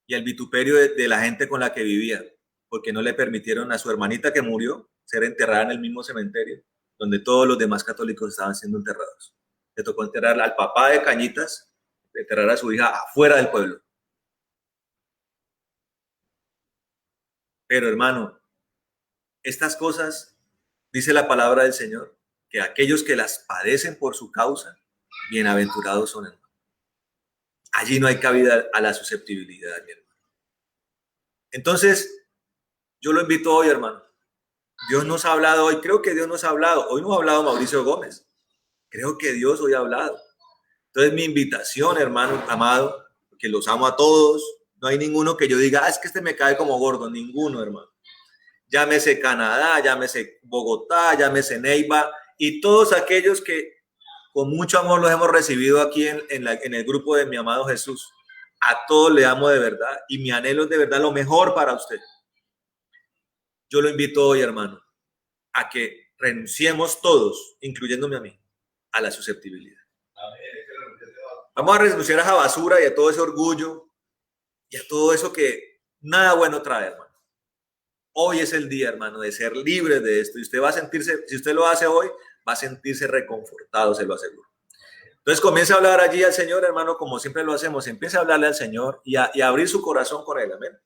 y el vituperio de la gente con la que vivía, porque no le permitieron a su hermanita que murió ser enterrada en el mismo cementerio donde todos los demás católicos estaban siendo enterrados. Le tocó enterrar al papá de Cañitas, enterrar a su hija afuera del pueblo. Pero hermano, estas cosas, dice la palabra del Señor, que aquellos que las padecen por su causa, bienaventurados son, hermano. Allí no hay cabida a la susceptibilidad, mi hermano. Entonces, yo lo invito hoy, hermano. Dios nos ha hablado hoy, creo que Dios nos ha hablado. Hoy no ha hablado Mauricio Gómez. Creo que Dios hoy ha hablado. Entonces, mi invitación, hermano amado, que los amo a todos, no hay ninguno que yo diga, es que este me cae como gordo, ninguno, hermano. Llámese Canadá, llámese Bogotá, llámese Neiva, y todos aquellos que con mucho amor los hemos recibido aquí en el grupo de mi amado Jesús. A todos le amo de verdad y mi anhelo es de verdad lo mejor para usted. Yo lo invito hoy, hermano, a que renunciemos todos, incluyéndome a mí, a la susceptibilidad. Vamos a renunciar a esa basura y a todo ese orgullo y a todo eso que nada bueno trae, hermano. Hoy es el día, hermano, de ser libre de esto. Y usted va a sentirse, si usted lo hace hoy, va a sentirse reconfortado, se lo aseguro. Entonces comience a hablar allí al Señor, hermano, como siempre lo hacemos. Empiece a hablarle al Señor y a abrir su corazón con Él. Amén.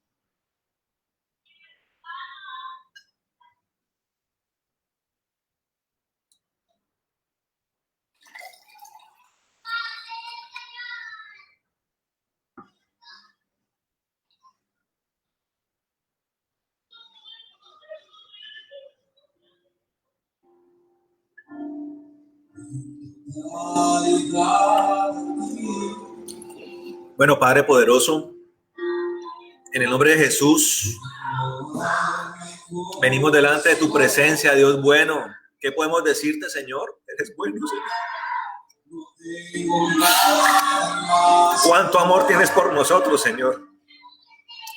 Bueno, Padre poderoso, en el nombre de Jesús, venimos delante de tu presencia, Dios bueno. ¿Qué podemos decirte, Señor? Eres bueno, Señor. Cuánto amor tienes por nosotros, Señor.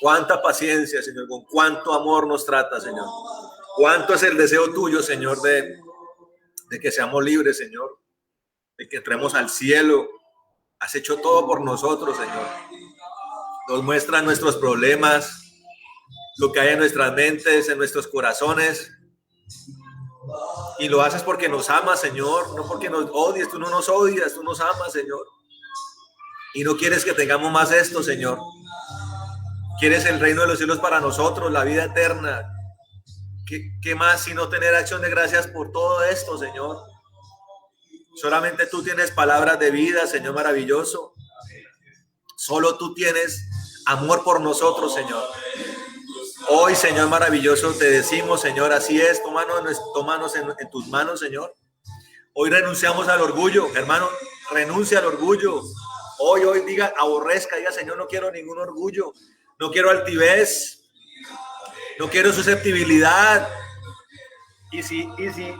Cuánta paciencia, Señor. Con cuánto amor nos trata, Señor. Cuánto es el deseo tuyo, Señor, de que seamos libres, Señor. De que entremos al cielo. Has hecho todo por nosotros, Señor. Nos muestra nuestros problemas, lo que hay en nuestras mentes, en nuestros corazones. Y lo haces porque nos amas, Señor, no porque nos odies. Tú no nos odias, tú nos amas, Señor. Y no quieres que tengamos más esto, Señor. Quieres el reino de los cielos para nosotros, la vida eterna. ¿Qué más sino tener acción de gracias por todo esto, Señor? Solamente tú tienes palabras de vida, Señor maravilloso. Solo tú tienes amor por nosotros, Señor. Hoy, Señor maravilloso, te decimos, Señor, así es, tómanos en tus manos, Señor. Hoy renunciamos al orgullo, hermano, renuncia al orgullo. Hoy diga, aborrezca, diga, Señor, no quiero ningún orgullo, no quiero altivez, no quiero susceptibilidad. Y si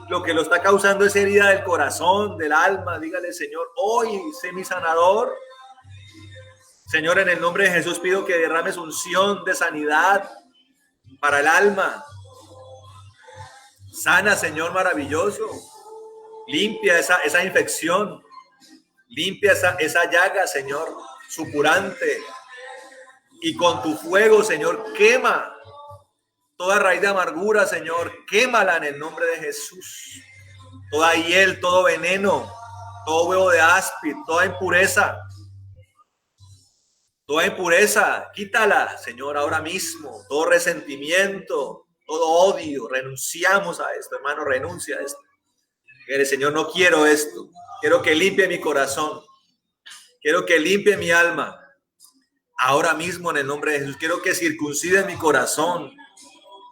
lo que lo está causando es herida del corazón, del alma, dígale, Señor, hoy sé mi sanador. Señor, en el nombre de Jesús pido que derrames unción de sanidad para el alma. Sana, Señor maravilloso. Limpia esa infección. Limpia esa llaga, Señor, supurante. Y con tu fuego, Señor, quema toda raíz de amargura, Señor. Quémala en el nombre de Jesús. Toda hiel, todo veneno, todo huevo de áspid, toda impureza. Toda impureza, quítala, Señor, ahora mismo. Todo resentimiento, todo odio. Renunciamos a esto, hermano, renuncia a esto. Señor, no quiero esto. Quiero que limpie mi corazón. Quiero que limpie mi alma. Ahora mismo en el nombre de Jesús. Quiero que circuncide mi corazón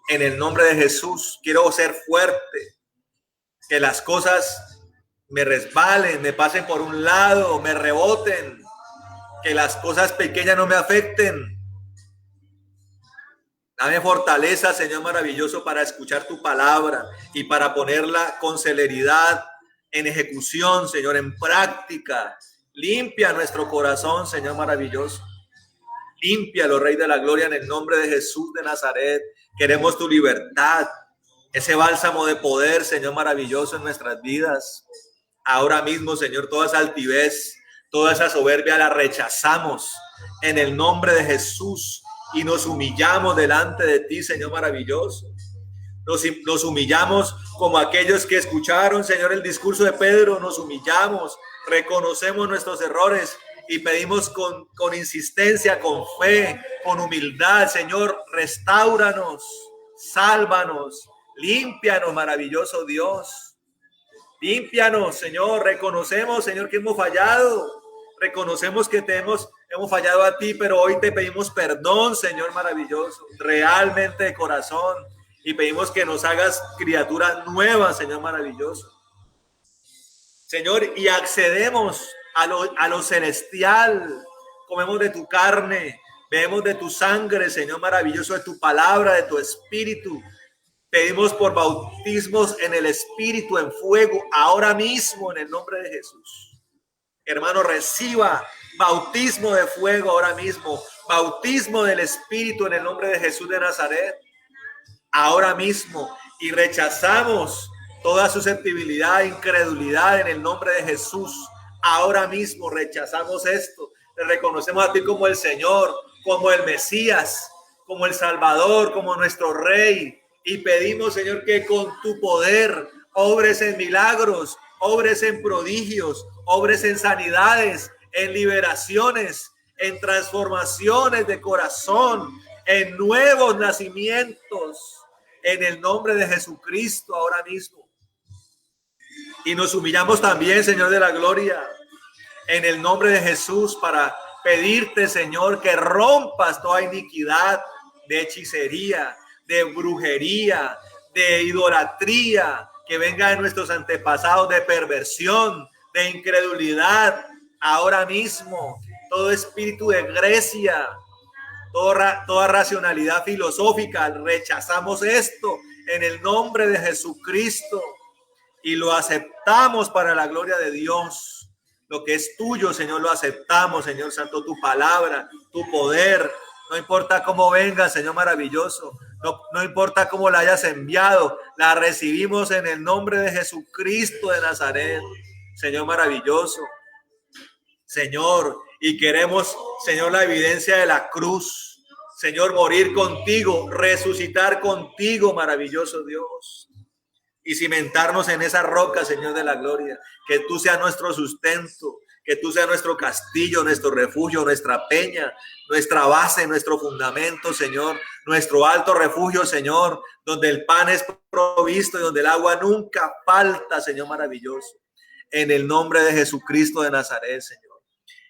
en el nombre de Jesús. Quiero ser fuerte. Que las cosas me resbalen, me pasen por un lado, me reboten. Que las cosas pequeñas no me afecten. Dame fortaleza, Señor maravilloso, para escuchar tu palabra y para ponerla con celeridad en ejecución, Señor, en práctica. Limpia nuestro corazón, Señor maravilloso. Límpialo, Rey de la Gloria, en el nombre de Jesús de Nazaret. Queremos tu libertad, ese bálsamo de poder, Señor maravilloso, en nuestras vidas. Ahora mismo, Señor, toda esa altivez, toda esa soberbia la rechazamos en el nombre de Jesús. Y nos humillamos delante de ti, Señor maravilloso. Nos humillamos como aquellos que escucharon, Señor, el discurso de Pedro. Nos humillamos, reconocemos nuestros errores y pedimos con insistencia, con fe, con humildad, Señor, restáuranos, sálvanos, límpianos, maravilloso Dios. Límpianos, Señor. Reconocemos, Señor, que hemos fallado. Reconocemos que hemos fallado a ti, pero hoy te pedimos perdón, Señor maravilloso, realmente de corazón, y pedimos que nos hagas criaturas nuevas, Señor maravilloso. Señor, y accedemos a lo celestial, comemos de tu carne, bebemos de tu sangre, Señor maravilloso, de tu palabra, de tu espíritu. Pedimos por bautismos en el espíritu, en fuego, ahora mismo, en el nombre de Jesús. Hermano, reciba bautismo de fuego ahora mismo, bautismo del Espíritu en el nombre de Jesús de Nazaret, ahora mismo, y rechazamos toda susceptibilidad, incredulidad en el nombre de Jesús. Ahora mismo rechazamos esto, te reconocemos a ti como el Señor, como el Mesías, como el Salvador, como nuestro Rey, y pedimos, Señor, que con tu poder obres en milagros, obres en prodigios, obres en sanidades, en liberaciones, en transformaciones de corazón, en nuevos nacimientos, en el nombre de Jesucristo ahora mismo. Y nos humillamos también, Señor de la Gloria, en el nombre de Jesús, para pedirte, Señor, que rompas toda iniquidad de hechicería, de brujería, de idolatría, que venga de nuestros antepasados, de perversión, de incredulidad. Ahora mismo, todo espíritu de Grecia, toda racionalidad filosófica, rechazamos esto en el nombre de Jesucristo y lo aceptamos para la gloria de Dios. Lo que es tuyo, Señor, lo aceptamos, Señor Santo, tu palabra, tu poder. No importa cómo venga, Señor maravilloso. No importa cómo la hayas enviado, la recibimos en el nombre de Jesucristo de Nazaret, Señor maravilloso. Señor, y queremos, Señor, la evidencia de la cruz. Señor, morir contigo, resucitar contigo, maravilloso Dios. Y cimentarnos en esa roca, Señor de la gloria. Que tú seas nuestro sustento, que tú seas nuestro castillo, nuestro refugio, nuestra peña, nuestra base, nuestro fundamento, Señor, nuestro alto refugio, Señor, donde el pan es provisto y donde el agua nunca falta, Señor maravilloso. En el nombre de Jesucristo de Nazaret, Señor.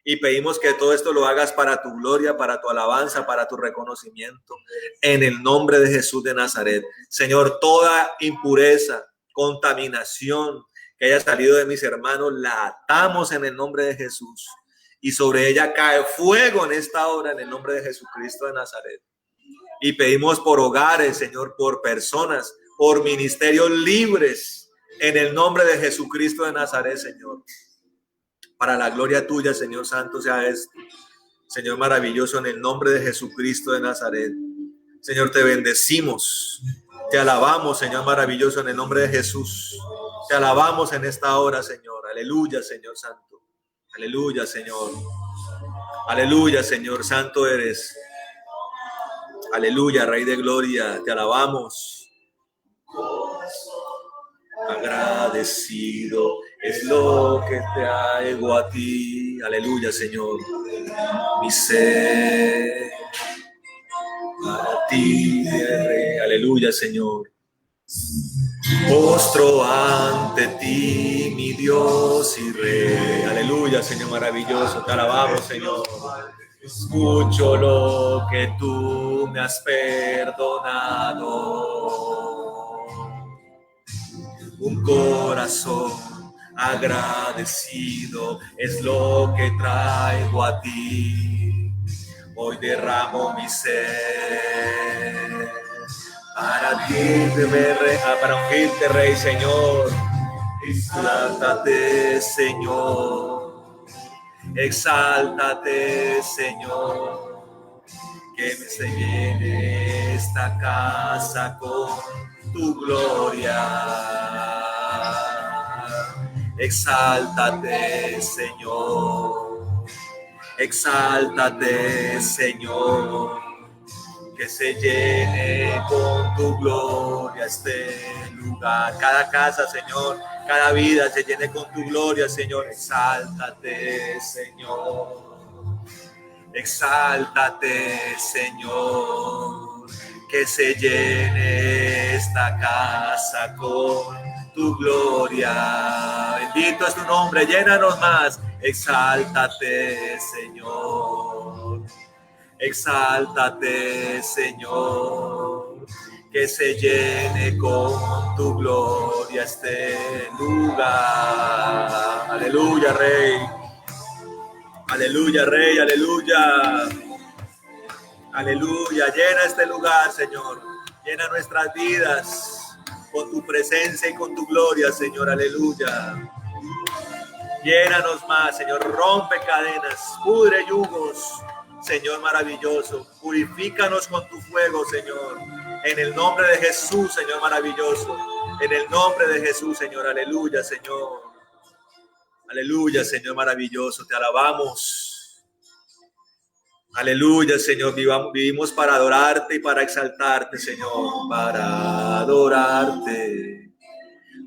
Y pedimos que todo esto lo hagas para tu gloria, para tu alabanza, para tu reconocimiento. En el nombre de Jesús de Nazaret. Señor, toda impureza, contaminación que haya salido de mis hermanos, la atamos en el nombre de Jesús. Y sobre ella cae fuego en esta hora, en el nombre de Jesucristo de Nazaret. Y pedimos por hogares, Señor, por personas, por ministerios libres, en el nombre de Jesucristo de Nazaret, Señor. Para la gloria tuya, Señor Santo, sea esto. Señor maravilloso, en el nombre de Jesucristo de Nazaret. Señor, te bendecimos. Te alabamos, Señor maravilloso, en el nombre de Jesús. Te alabamos en esta hora, Señor. Aleluya, Señor Santo. Aleluya, Señor. Aleluya, Señor. Santo eres. Aleluya, Rey de gloria. Te alabamos. Agradecido es lo que te traigo a ti. Aleluya, Señor. Mi ser para ti, Rey. Aleluya, Señor. Postro ante ti, mi Dios y Rey. Aleluya, Señor maravilloso. Te alabamos, Señor. Es mucho lo que tú me has perdonado. Un corazón agradecido es lo que traigo a ti. Hoy derramo mi ser para ti, para ungirte, Rey, Señor. Exáltate, Señor. Exáltate, Señor. Que me se llene esta casa con tu gloria. Exáltate, Señor. Exáltate, Señor. Que se llene con tu gloria este lugar. Cada casa, Señor, cada vida se llene con tu gloria, Señor. Exáltate, Señor. Exáltate, Señor. Que se llene esta casa con tu gloria. Bendito es tu nombre, llénanos más. Exáltate, Señor. Exáltate, Señor, que se llene con tu gloria este lugar. Aleluya, Rey. Aleluya, Rey, aleluya. Aleluya, llena este lugar, Señor. Llena nuestras vidas con tu presencia y con tu gloria, Señor. Aleluya. Llénanos más, Señor. Rompe cadenas, pudre yugos. Señor maravilloso, purifícanos con tu fuego, Señor, en el nombre de Jesús, Señor maravilloso, en el nombre de Jesús, Señor, aleluya, Señor, aleluya, Señor maravilloso, te alabamos, aleluya, Señor, vivimos para adorarte y para exaltarte, Señor, para adorarte,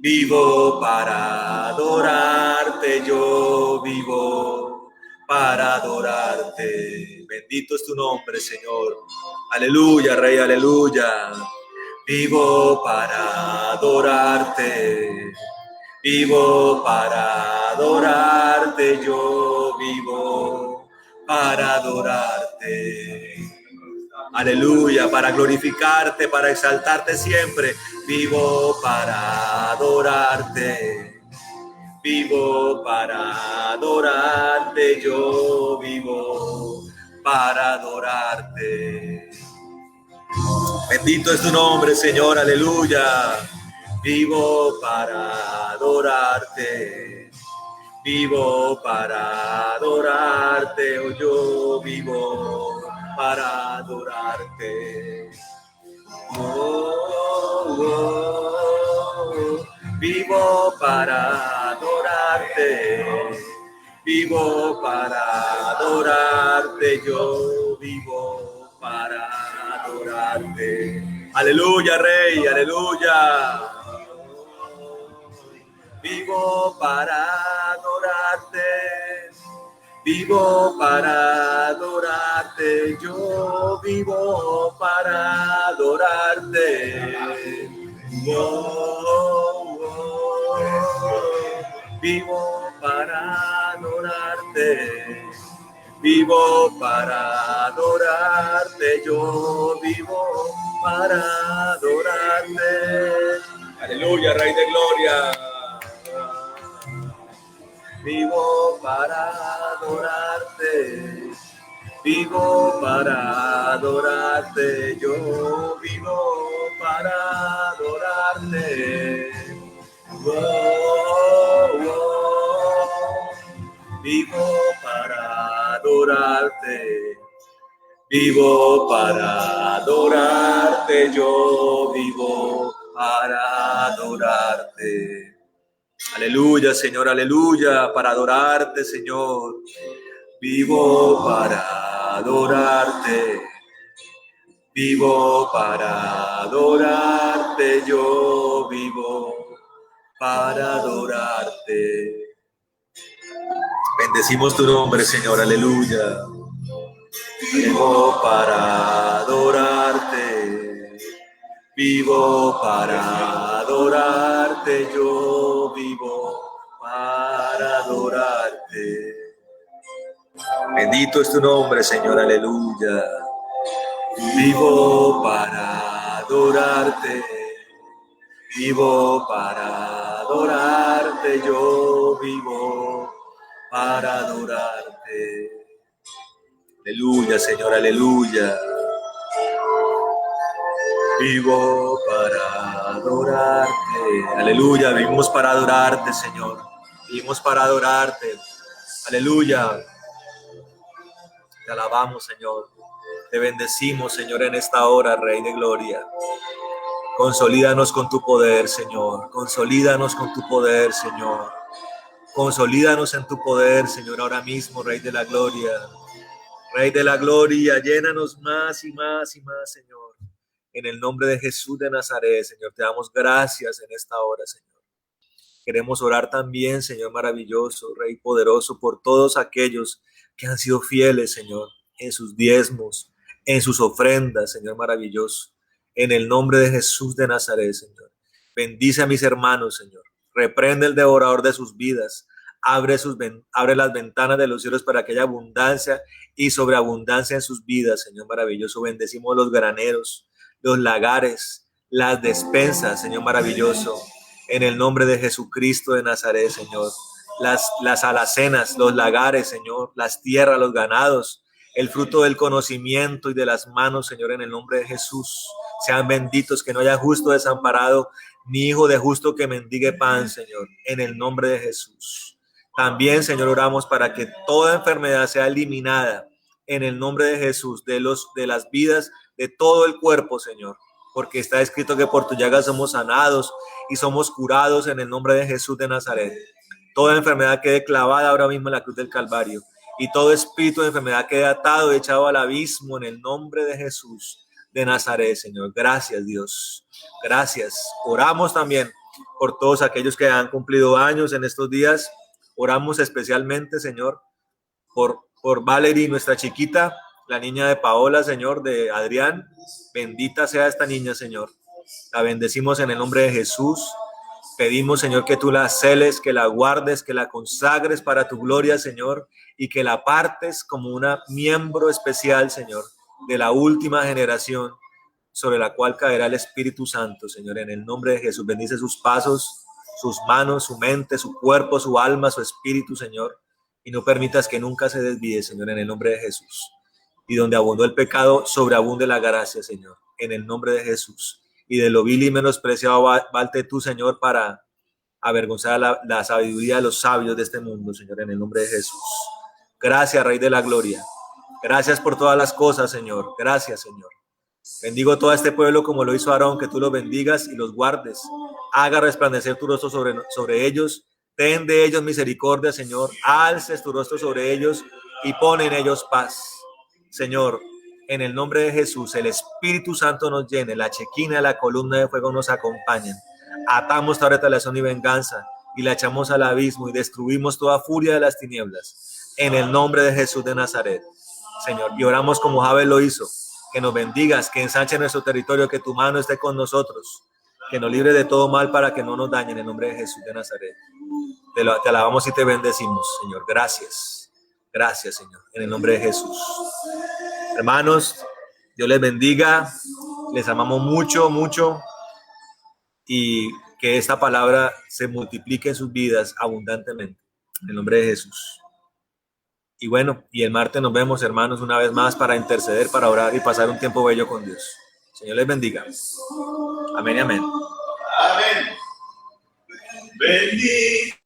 vivo para adorarte, yo vivo para adorarte. Bendito es tu nombre, Señor. Aleluya, Rey, aleluya. Vivo para adorarte. Vivo para adorarte. Yo vivo para adorarte. Aleluya, para glorificarte, para exaltarte siempre. Vivo para adorarte. Vivo para adorarte, yo vivo para adorarte. Bendito es tu nombre, Señor, aleluya. Vivo para adorarte. Vivo para adorarte, oh, yo vivo para adorarte. Oh, oh, oh. Vivo para adorarte, vivo para adorarte, yo vivo para adorarte. Aleluya, Rey, aleluya. Vivo para adorarte, vivo para adorarte, yo vivo para adorarte. Oh, oh, oh. Vivo para adorarte, vivo para adorarte, yo vivo para adorarte. Aleluya, Rey de Gloria. Vivo para adorarte, vivo para adorarte, yo vivo para adorarte. Oh, oh. Vivo para adorarte, vivo para adorarte, yo vivo para adorarte. Aleluya, Señor, aleluya, para adorarte, Señor. Vivo para adorarte. Vivo para adorarte, yo vivo para adorarte. Bendecimos tu nombre, Señor, aleluya. Vivo para adorarte. Vivo para adorarte, yo vivo para adorarte. Bendito es tu nombre, Señor, aleluya. Vivo para adorarte, vivo para adorarte, yo vivo para adorarte. Aleluya, Señor, aleluya. Vivo para adorarte, aleluya. Vivimos para adorarte, Señor. Vivimos para adorarte, aleluya. Te alabamos, Señor. Te bendecimos, Señor, en esta hora, Rey de Gloria. Consolídanos con tu poder, Señor. Consolídanos con tu poder, Señor. Consolídanos en tu poder, Señor, ahora mismo, Rey de la Gloria. Rey de la Gloria, llénanos más y más y más, Señor. En el nombre de Jesús de Nazaret, Señor, te damos gracias en esta hora, Señor. Queremos orar también, Señor maravilloso, Rey poderoso, por todos aquellos que han sido fieles, Señor, en sus diezmos, en sus ofrendas, Señor maravilloso. En el nombre de Jesús de Nazaret, Señor. Bendice a mis hermanos, Señor. Reprende el devorador de sus vidas. Abre las ventanas de los cielos para que haya abundancia y sobreabundancia en sus vidas, Señor maravilloso. Bendecimos los graneros, los lagares, las despensas, Señor maravilloso. En el nombre de Jesucristo de Nazaret, Señor. Las alacenas, los lagares, Señor, las tierras, los ganados, el fruto del conocimiento y de las manos, Señor, en el nombre de Jesús. Sean benditos, que no haya justo desamparado, ni hijo de justo que mendigue pan, Señor, en el nombre de Jesús. También, Señor, oramos para que toda enfermedad sea eliminada en el nombre de Jesús, de las vidas, de todo el cuerpo, Señor, porque está escrito que por tu llaga somos sanados y somos curados en el nombre de Jesús de Nazaret. Toda enfermedad quede clavada ahora mismo en la cruz del Calvario y todo espíritu de enfermedad quede atado y echado al abismo en el nombre de Jesús de Nazaret, Señor. Gracias, Dios. Gracias. Oramos también por todos aquellos que han cumplido años en estos días. Oramos especialmente, Señor, por Valerie, nuestra chiquita, la niña de Paola, Señor, de Adrián. Bendita sea esta niña, Señor. La bendecimos en el nombre de Jesús. Pedimos, Señor, que tú la celes, que la guardes, que la consagres para tu gloria, Señor, y que la partes como una miembro especial, Señor, de la última generación sobre la cual caerá el Espíritu Santo, Señor, en el nombre de Jesús. Bendice sus pasos, sus manos, su mente, su cuerpo, su alma, su espíritu, Señor, y no permitas que nunca se desvíe, Señor, en el nombre de Jesús. Y donde abundó el pecado, sobreabunde la gracia, Señor, en el nombre de Jesús. Y de lo vil y menospreciado valte tú, Señor, para avergonzar la sabiduría de los sabios de este mundo, Señor, en el nombre de Jesús. Gracias, Rey de la Gloria. Gracias por todas las cosas, Señor. Gracias, Señor. Bendigo todo este pueblo como lo hizo Aarón, que tú los bendigas y los guardes. Haga resplandecer tu rostro sobre ellos. Ten de ellos misericordia, Señor. Alces tu rostro sobre ellos y pon en ellos paz. Señor, en el nombre de Jesús, el Espíritu Santo nos llene, la chequina, la columna de fuego nos acompañan. Atamos toda retaliación y venganza y la echamos al abismo y destruimos toda furia de las tinieblas. En el nombre de Jesús de Nazaret, Señor. Y oramos como Jabes lo hizo. Que nos bendigas, que ensanche nuestro territorio, que tu mano esté con nosotros, que nos libre de todo mal para que no nos dañen en el nombre de Jesús de Nazaret. Te alabamos y te bendecimos, Señor. Gracias. Gracias, Señor, en el nombre de Jesús. Hermanos, Dios les bendiga. Les amamos mucho, mucho. Y que esta palabra se multiplique en sus vidas abundantemente. En el nombre de Jesús. Y bueno, y el martes nos vemos, hermanos, una vez más para interceder, para orar y pasar un tiempo bello con Dios. Señor les bendiga. Amén y amén. Amén. Bendito.